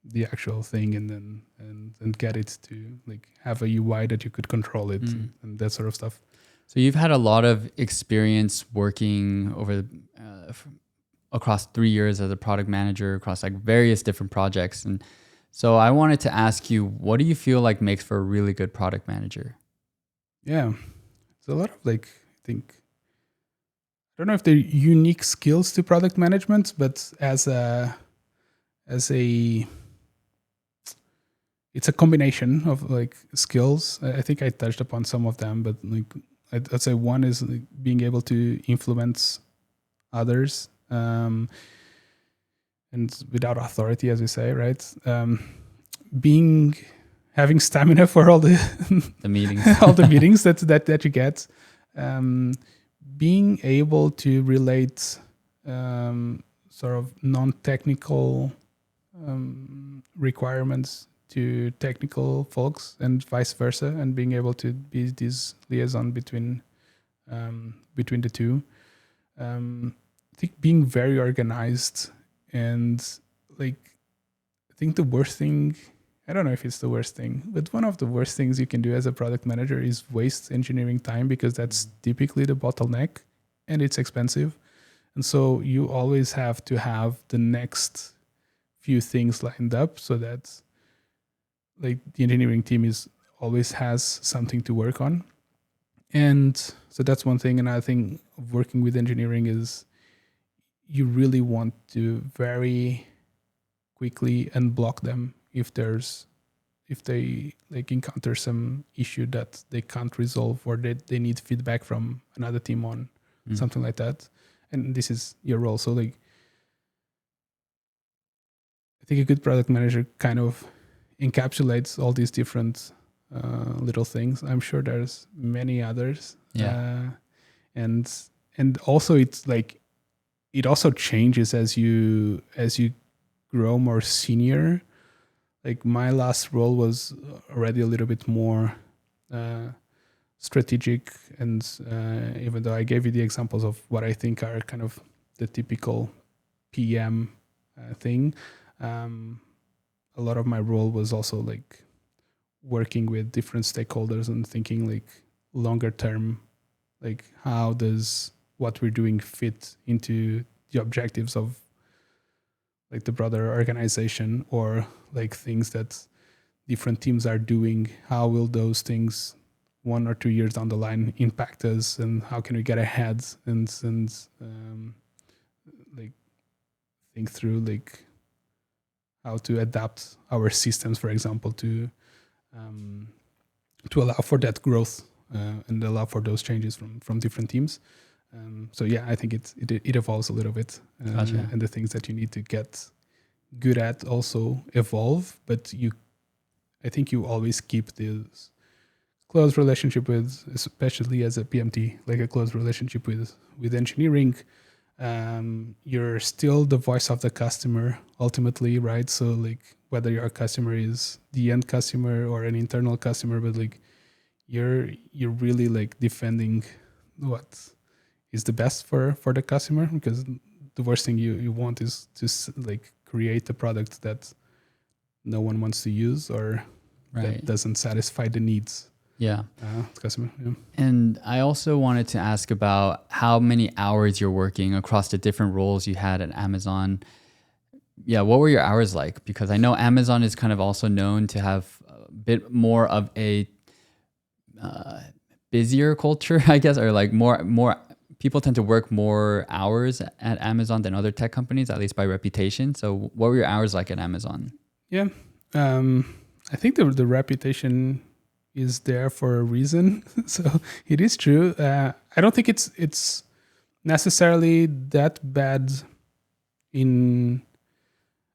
the actual thing, and then and get it to like have a UI that you could control it and that sort of stuff. So you've had a lot of experience working over across 3 years as a product manager across like various different projects. And so I wanted to ask you, what do you feel like makes for a really good product manager? Yeah, it's a lot of like, I think, I don't know if they're unique skills to product management, but it's a combination of like skills. I think I touched upon some of them, but like I'd say one is like being able to influence others, and without authority, as we say, right? Having stamina for all the meetings, all the meetings that you get. Being able to relate sort of non-technical requirements to technical folks and vice versa, and being able to be this liaison between the two. I think being very organized, and like, I think the worst thing, I don't know if it's the worst thing, but one of the worst things you can do as a product manager is waste engineering time, because that's typically the bottleneck and it's expensive. And so you always have to have the next few things lined up so that like the engineering team always has something to work on. And so that's one thing. Another thing of working with engineering is you really want to very quickly unblock them if they like encounter some issue that they can't resolve, or they need feedback from another team on something like that. And this is your role. So like, I think a good product manager kind of encapsulates all these different little things. I'm sure there's many others. Yeah. And also it's like, it also changes as you grow more senior. Like my last role was already a little bit more strategic, and even though I gave you the examples of what I think are kind of the typical PM thing, a lot of my role was also like working with different stakeholders and thinking like longer term, like how does what we're doing fit into the objectives of like the broader organization, or like things that different teams are doing. How will those things 1 or 2 years down the line impact us, and how can we get ahead and like think through like how to adapt our systems, for example, to allow for that growth and allow for those changes from different teams. So yeah, I think it evolves a little bit, Gotcha. and the things that you need to get good at also evolve. But I think you always keep this close relationship with, especially as a PMT, like a close relationship with engineering, You're still the voice of the customer ultimately, right? So like whether your customer is the end customer or an internal customer, but like you're really like defending what is the best for the customer, because the worst thing you want is to like create a product that no one wants to use or that doesn't satisfy the needs. Yeah. Customer. Yeah. And I also wanted to ask about how many hours you're working across the different roles you had at Amazon. Yeah, what were your hours like? Because I know Amazon is kind of also known to have a bit more of a busier culture, I guess, or like more people tend to work more hours at Amazon than other tech companies, at least by reputation. So what were your hours like at Amazon? Yeah. I think the reputation is there for a reason. So it is true. I don't think it's necessarily that bad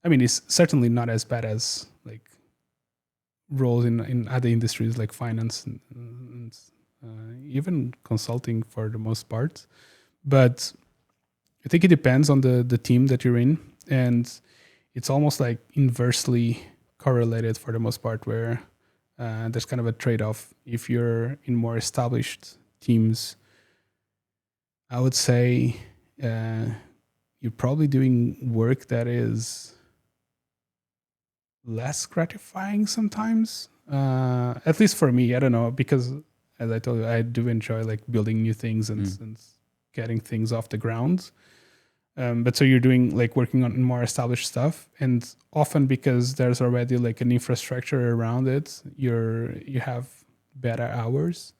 it's certainly not as bad as like roles in other industries like finance and even consulting for the most part. But I think it depends on the team that you're in. And it's almost like inversely correlated for the most part, where there's kind of a trade-off. If you're in more established teams, I would say you're probably doing work that is less gratifying sometimes. At least for me, I don't know, because as I told you, I do enjoy like building new things and getting things off the ground. But so you're doing like working on more established stuff, and often because there's already like an infrastructure around it, you have better hours.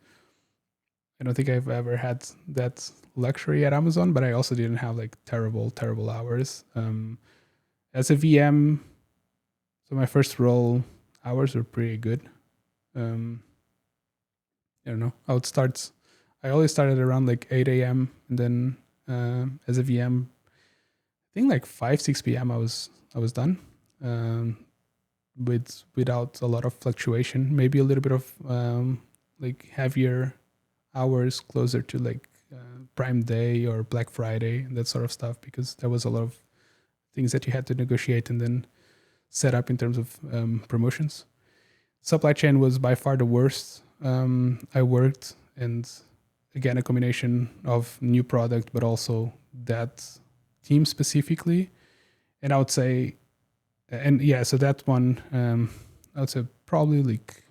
I don't think I've ever had that luxury at Amazon, but I also didn't have like terrible hours. As a VM, so my first role hours were pretty good. I don't know. I always started around like 8 a.m. and then as a VM, I think like 6 p.m. I was done, without a lot of fluctuation. Maybe a little bit of like heavier hours closer to like Prime Day or Black Friday and that sort of stuff, because there was a lot of things that you had to negotiate and then set up in terms of promotions. Supply chain was by far the worst I worked, and again a combination of new product but also that team specifically. And I would say, so that one, I would say probably like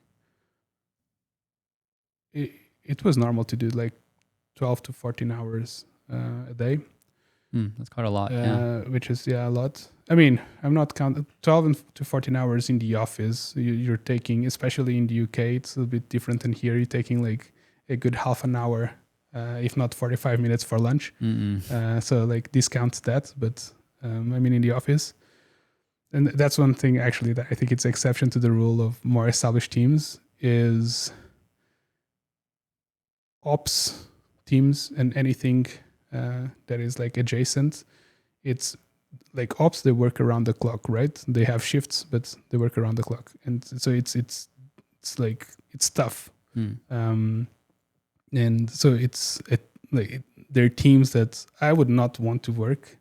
it was normal to do like 12 to 14 hours a day. That's quite a lot, which is a lot. I mean, I'm not counting 12 to 14 hours in the office. You're taking, especially in the UK, it's a bit different than here. You're taking like a good half an hour, if not 45 minutes for lunch. So like discounts that, but I mean in the office. And that's one thing actually that I think it's an exception to the rule of more established teams is ops teams and anything that is like adjacent. It's like ops, they work around the clock, right? They have shifts, but they work around the clock. And so it's like, it's tough. And so there are teams that I would not want to work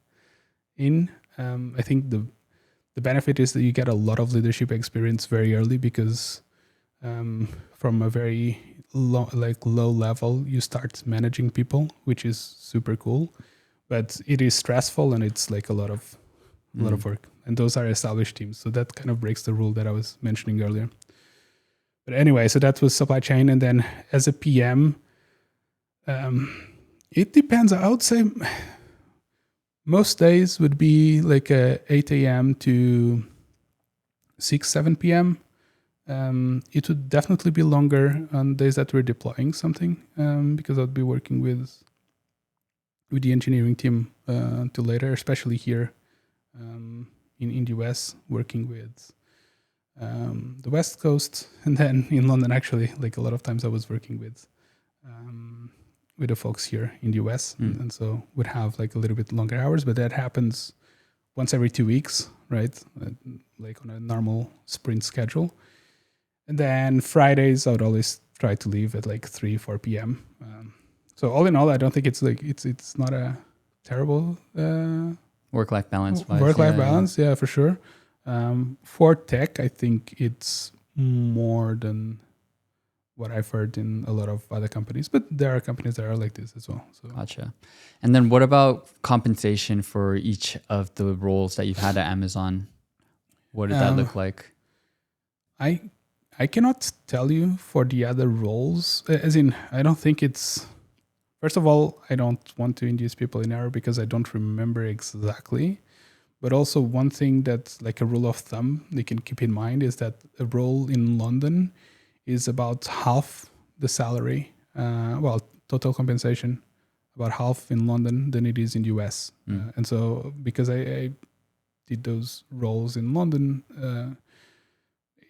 in. I think the benefit is that you get a lot of leadership experience very early, because from a very low level, you start managing people, which is super cool. But it is stressful and it's like a lot of work. And those are established teams. So that kind of breaks the rule that I was mentioning earlier. But anyway, so that was supply chain. And then as a PM, it depends. I would say most days would be like 8 a.m. to 6, 7 p.m. It would definitely be longer on days that we're deploying something, because I'd be working with the engineering team till later, especially here in the US, working with the West Coast, and then in London, actually, like a lot of times I was working with the folks here in the US, and so would have like a little bit longer hours, but that happens once every 2 weeks, right? Like on a normal sprint schedule. And then Fridays, I would always try to leave at like 3, 4 p.m. So all in all, I don't think it's like it's not a terrible Work-life balance. work-life balance. Yeah, for sure. For tech, I think it's more than what I've heard in a lot of other companies, but there are companies that are like this as well. So Gotcha. And then what about compensation for each of the roles that you've had at Amazon? What did that look like? I cannot tell you for the other roles, as in, I don't think it's, first of all, I don't want to induce people in error because I don't remember exactly. But also one thing that's like a rule of thumb they can keep in mind is that a role in London is about half the salary, total compensation, about half in London than it is in the US. And so because I did those roles in London,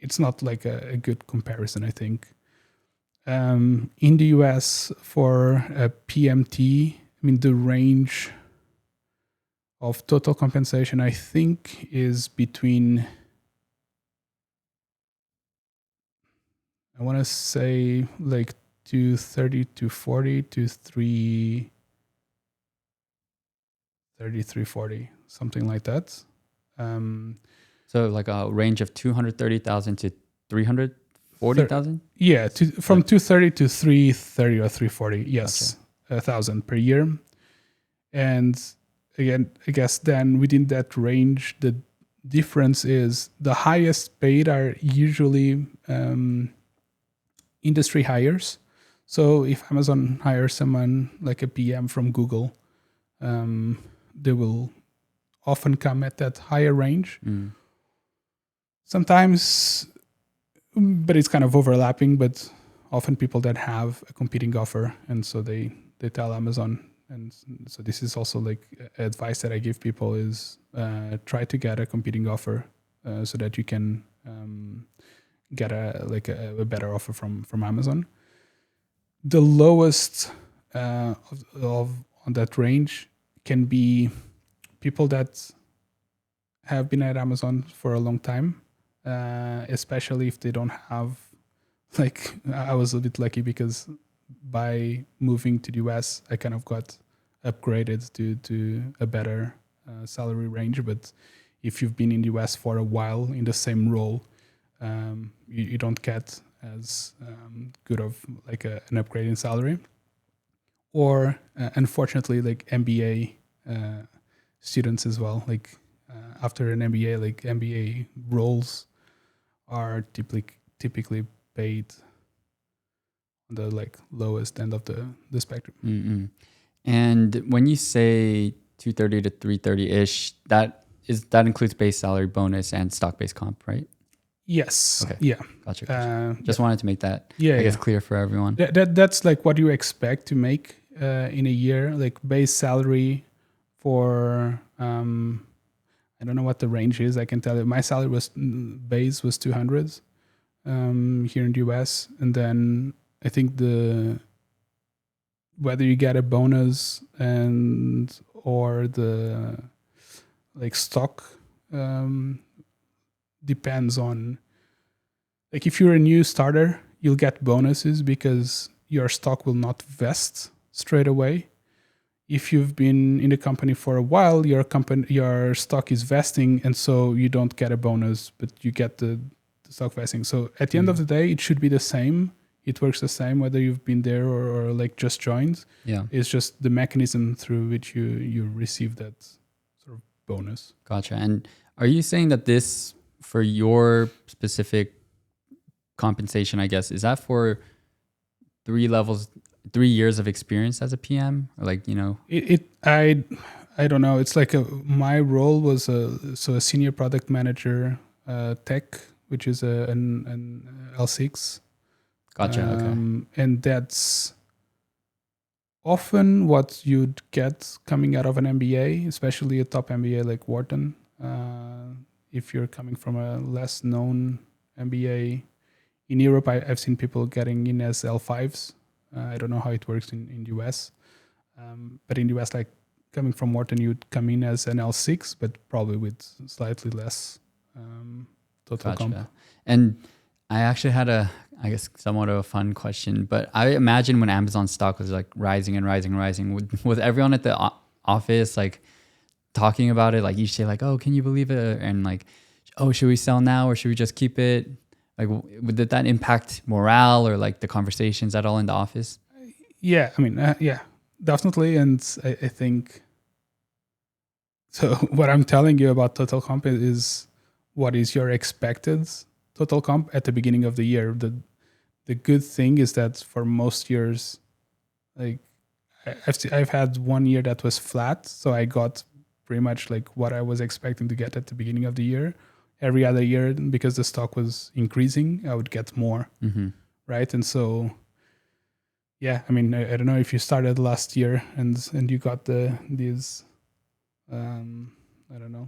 it's not like a good comparison, I think. In the US for a PMT, I mean, the range of total compensation, I think, is between, I want to say like 230 to 40 to 330, 340, something like that. So like a range of 230,000 to 340,000? Yeah, from 230 to 330 or 340, yes, gotcha. 1,000 per year. And again, I guess then within that range, the difference is the highest paid are usually industry hires. So if Amazon hires someone like a PM from Google, they will often come at that higher range. Sometimes, but it's kind of overlapping, but often people that have a competing offer, and so they tell Amazon. And so this is also like advice that I give people is try to get a competing offer so that you can get a better offer from Amazon. The lowest on that range can be people that have been at Amazon for a long time, especially if they don't have, like, I was a bit lucky because by moving to the US, I kind of got upgraded to a better salary range. But if you've been in the US for a while in the same role, you don't get as good of like an upgrade in salary. Or unfortunately, like MBA students as well. Like after an MBA, like MBA roles are typically paid on the like lowest end of the spectrum. Mm-hmm. And when you say 230 to 330-ish, that includes base salary, bonus, and stock-based comp, right? Yes. Okay. Yeah. Gotcha. Just wanted to make that, I guess, clear for everyone. That's like what you expect to make in a year, like base salary for, I don't know what the range is. I can tell you my salary base was 200 here in the US. And then I think whether you get a bonus or the like stock depends on, like, if you're a new starter, you'll get bonuses because your stock will not vest straight away. If you've been in the company for a while, your stock is vesting, and so you don't get a bonus, but you get the stock vesting. So at the end of the day, it should be the same. It works the same whether you've been there or like just joined. Yeah, it's just the mechanism through which you receive that sort of bonus. Gotcha. And are you saying that this, for your specific compensation, I guess, is that for 3 years of experience as a PM, or like, you know? I don't know. It's like my role was a senior product manager, tech, which is an L6. Gotcha. Okay. And that's often what you'd get coming out of an MBA, especially a top MBA like Wharton. If you're coming from a less known MBA in Europe, I've seen people getting in as L5s. I don't know how it works in the US. But in the US, like coming from Wharton, you'd come in as an L6, but probably with slightly less total comp. And I actually had I guess, somewhat of a fun question, but I imagine when Amazon stock was like rising and rising and rising, was everyone at the office, like talking about it, like each day, like, oh, can you believe it? And like, oh, should we sell now or should we just keep it? Like, did that impact morale or like the conversations at all in the office? Yeah, I mean, yeah, definitely. And I think, so what I'm telling you about total comp is what is your expected total comp at the beginning of the year. The good thing is that for most years, like I've had 1 year that was flat. So I got pretty much like what I was expecting to get at the beginning of the year. Every other year, because the stock was increasing, I would get more, right? And so, yeah, I mean, I don't know if you started last year and you got these, I don't know,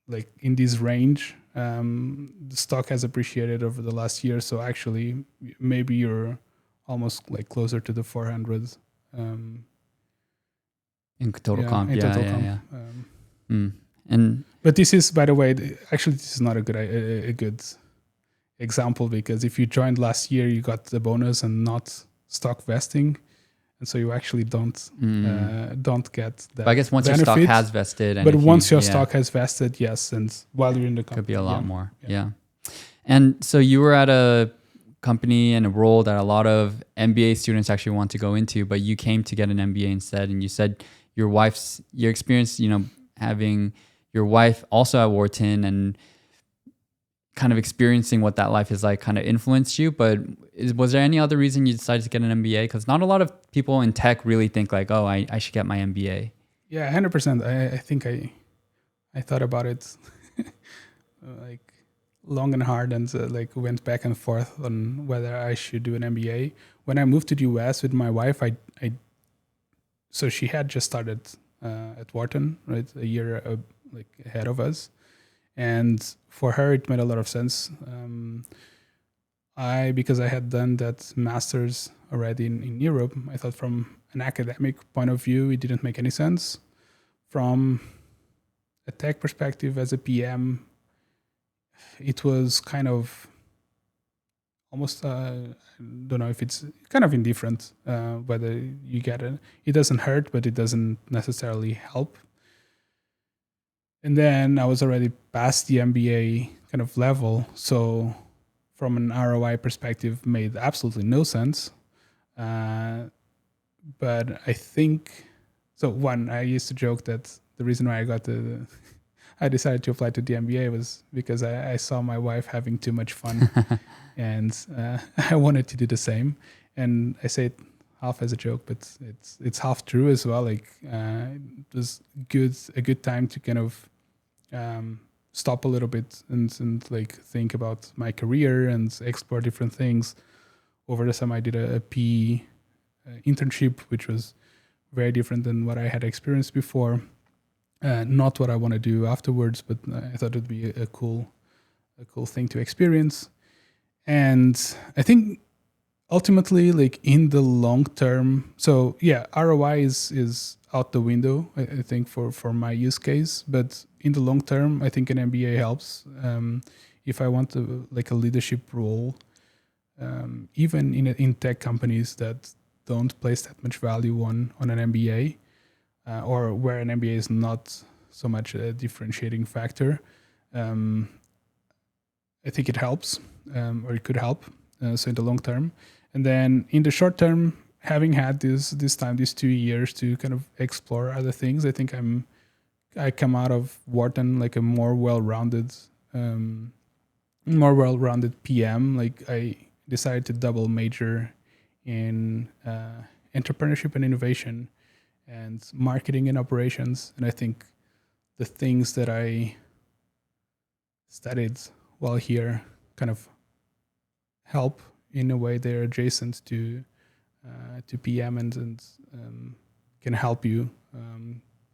like in this range, the stock has appreciated over the last year. So actually, maybe you're almost like closer to the 400 in total comp. In total comp. And but this is, by the way, actually this is not a good example, because if you joined last year, you got the bonus and not stock vesting, and so you actually don't get that. But I guess once benefit. your stock has vested, and but once your stock has vested, yes, and while you're in the company, could be a lot more. Yeah. And so you were at a company and a role that a lot of MBA students actually want to go into, but you came to get an MBA instead, and you said your experience, having your wife also at Wharton and kind of experiencing what that life is like kind of influenced you. But was there any other reason you decided to get an MBA? Because not a lot of people in tech really think like, oh, I should get my MBA. Yeah, 100%. I think I thought about it like long and hard, and like went back and forth on whether I should do an MBA. When I moved to the US with my wife, so she had just started at Wharton, right, a year like ahead of us, and for her it made a lot of sense. Because I had done that master's already in Europe, I thought from an academic point of view it didn't make any sense. From a tech perspective, as a PM, it was kind of almost I don't know if it's kind of indifferent whether you get it. It doesn't hurt, but it doesn't necessarily help. And then I was already past the MBA kind of level, so from an ROI perspective, made absolutely no sense. But I think so. One, I used to joke that the reason why I decided to apply to the MBA was because I saw my wife having too much fun, and I wanted to do the same. And I say it half as a joke, but it's half true as well. Like it was a good time to kind of stop a little bit and like think about my career and explore different things. Over the summer, I did a PE internship, which was very different than what I had experienced before. Not what I want to do afterwards, but I thought it'd be a cool thing to experience. And I think ultimately, like in the long term, so yeah, ROI is out the window, I think for my use case. But in the long term, I think an MBA helps. If I want a leadership role, even in tech companies that don't place that much value on an MBA, or where an MBA is not so much a differentiating factor, I think it helps, or it could help. So in the long term, and then in the short term, having had these 2 years to kind of explore other things, I think I come out of Wharton like a more well-rounded PM. Like I decided to double major in entrepreneurship and innovation and marketing and operations. And I think the things that I studied while here kind of help in a way they're adjacent to PM and can help you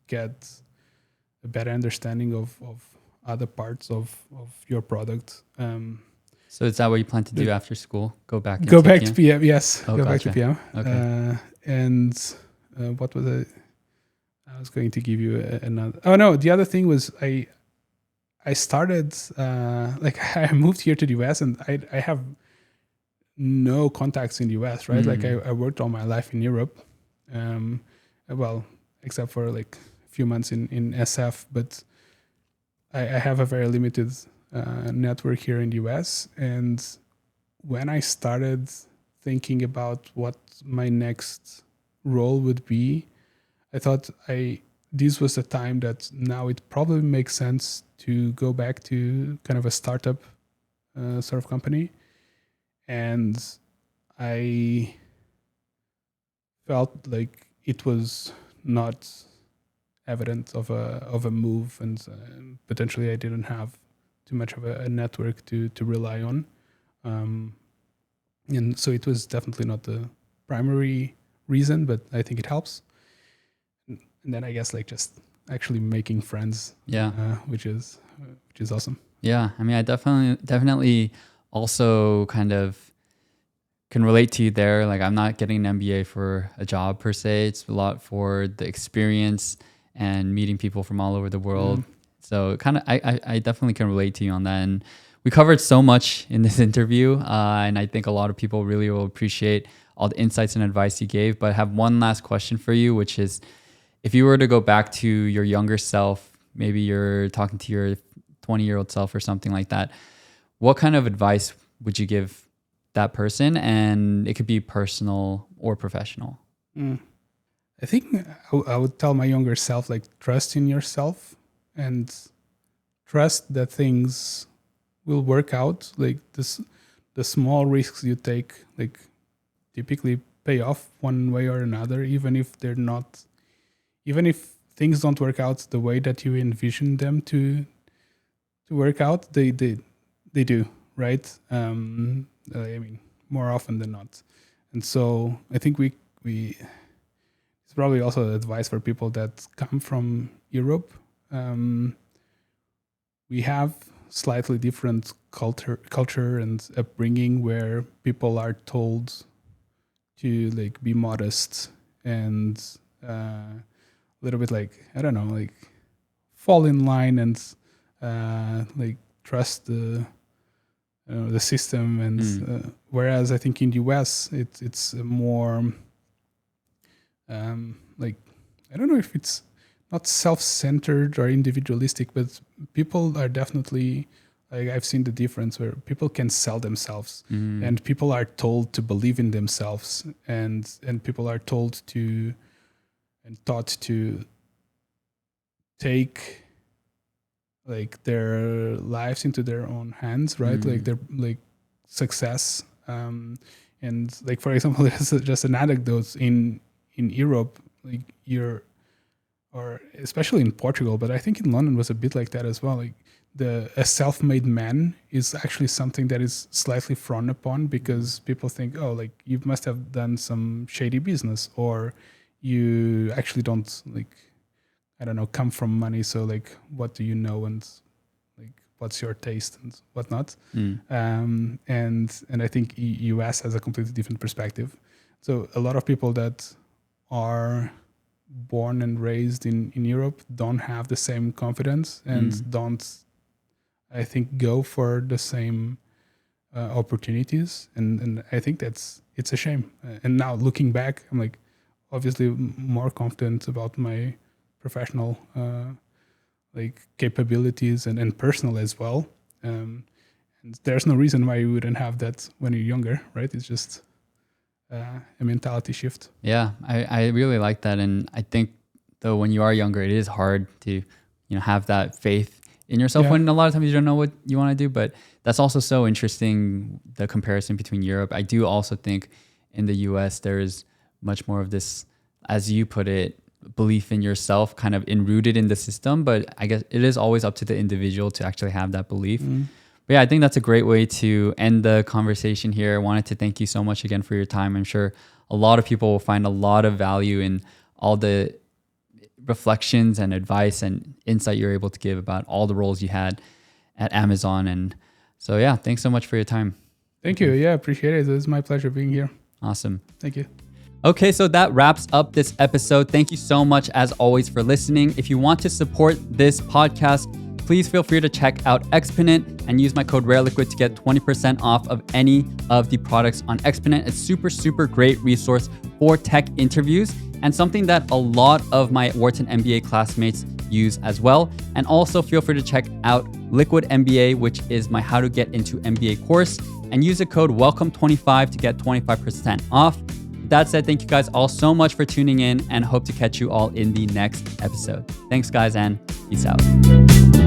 get a better understanding of other parts of your product. So is that what you plan to do after school? Go back to PM, yes. Oh, go gotcha. back to PM. Okay. And what was it? I was going to give you another. Oh no, the other thing was I started I moved here to the US, and I have no contacts in the US, right? Like I worked all my life in Europe. Well, except for like a few months in SF. But I have a very limited network here in the US. And when I started thinking about what my next role would be, I thought this was the time that now it probably makes sense to go back to kind of a startup sort of company. And I felt like it was not evident of a move, and potentially I didn't have too much of a network to rely on. And so it was definitely not the primary reason, but I think it helps. And then I guess like just actually making friends, which is awesome. Yeah, I mean, I definitely also kind of can relate to you there. Like, I'm not getting an MBA for a job per se. It's a lot for the experience and meeting people from all over the world. So kind of, I definitely can relate to you on that. And we covered so much in this interview, and I think a lot of people really will appreciate all the insights and advice you gave. But I have one last question for you, which is, if you were to go back to your younger self, maybe you're talking to your 20-year-old self or something like that, what kind of advice would you give that person? And it could be personal or professional. I think I would tell my younger self, like, trust in yourself and trust that things will work out. Like the small risks you take, like, typically pay off one way or another, even if things don't work out the way that you envision them to work out, they do, right? I mean, more often than not. And so I think we it's probably also advice for people that come from Europe. We have slightly different culture and upbringing, where people are told to like be modest and a little bit like, I don't know, like fall in line and like trust the system. And whereas I think in the US it's more like, I don't know if it's not self-centered or individualistic, but people are definitely, like, I've seen the difference where people can sell themselves, and people are told to believe in themselves, and people are told to and taught to take like their lives into their own hands, right? Like their like success. And like, for example, there's just an anecdote in Europe, like or especially in Portugal, but I think in London was a bit like that as well. Like a self-made man is actually something that is slightly frowned upon, because people think, oh, like you must have done some shady business, or you actually don't, like, I don't know, come from money. So like, what do you know? And like, what's your taste and whatnot? And I think US has a completely different perspective. So a lot of people that are born and raised in Europe don't have the same confidence and don't, I think, go for the same opportunities. And I think it's a shame. And now looking back, I'm like, obviously more confident about my professional like capabilities and personal as well. And there's no reason why you wouldn't have that when you're younger, right? It's just a mentality shift. Yeah, I really like that. And I think, though, when you are younger, it is hard to, have that faith in yourself when a lot of times you don't know what you want to do. But that's also so interesting, the comparison between Europe. I do also think in the US, there is much more of this, as you put it, belief in yourself, kind of enrooted in the system. But I guess it is always up to the individual to actually have that belief. But yeah, I think that's a great way to end the conversation here. I wanted to thank you so much again for your time. I'm sure a lot of people will find a lot of value in all the reflections and advice and insight you're able to give about all the roles you had at Amazon. And so, yeah, thanks so much for your time. Thank you. Yeah, appreciate it. It was my pleasure being here. Awesome. Thank you. Okay, so that wraps up this episode. Thank you so much, as always, for listening. If you want to support this podcast, please feel free to check out Exponent and use my code RareLiquid to get 20% off of any of the products on Exponent. It's super, super great resource for tech interviews. and something that a lot of my Wharton MBA classmates use as well. And also feel free to check out liquidMBA, which is my how to get into MBA course, and use the code WELCOME25 to get 25% off. That said, thank you guys all so much for tuning in, and hope to catch you all in the next episode. Thanks guys, and peace out.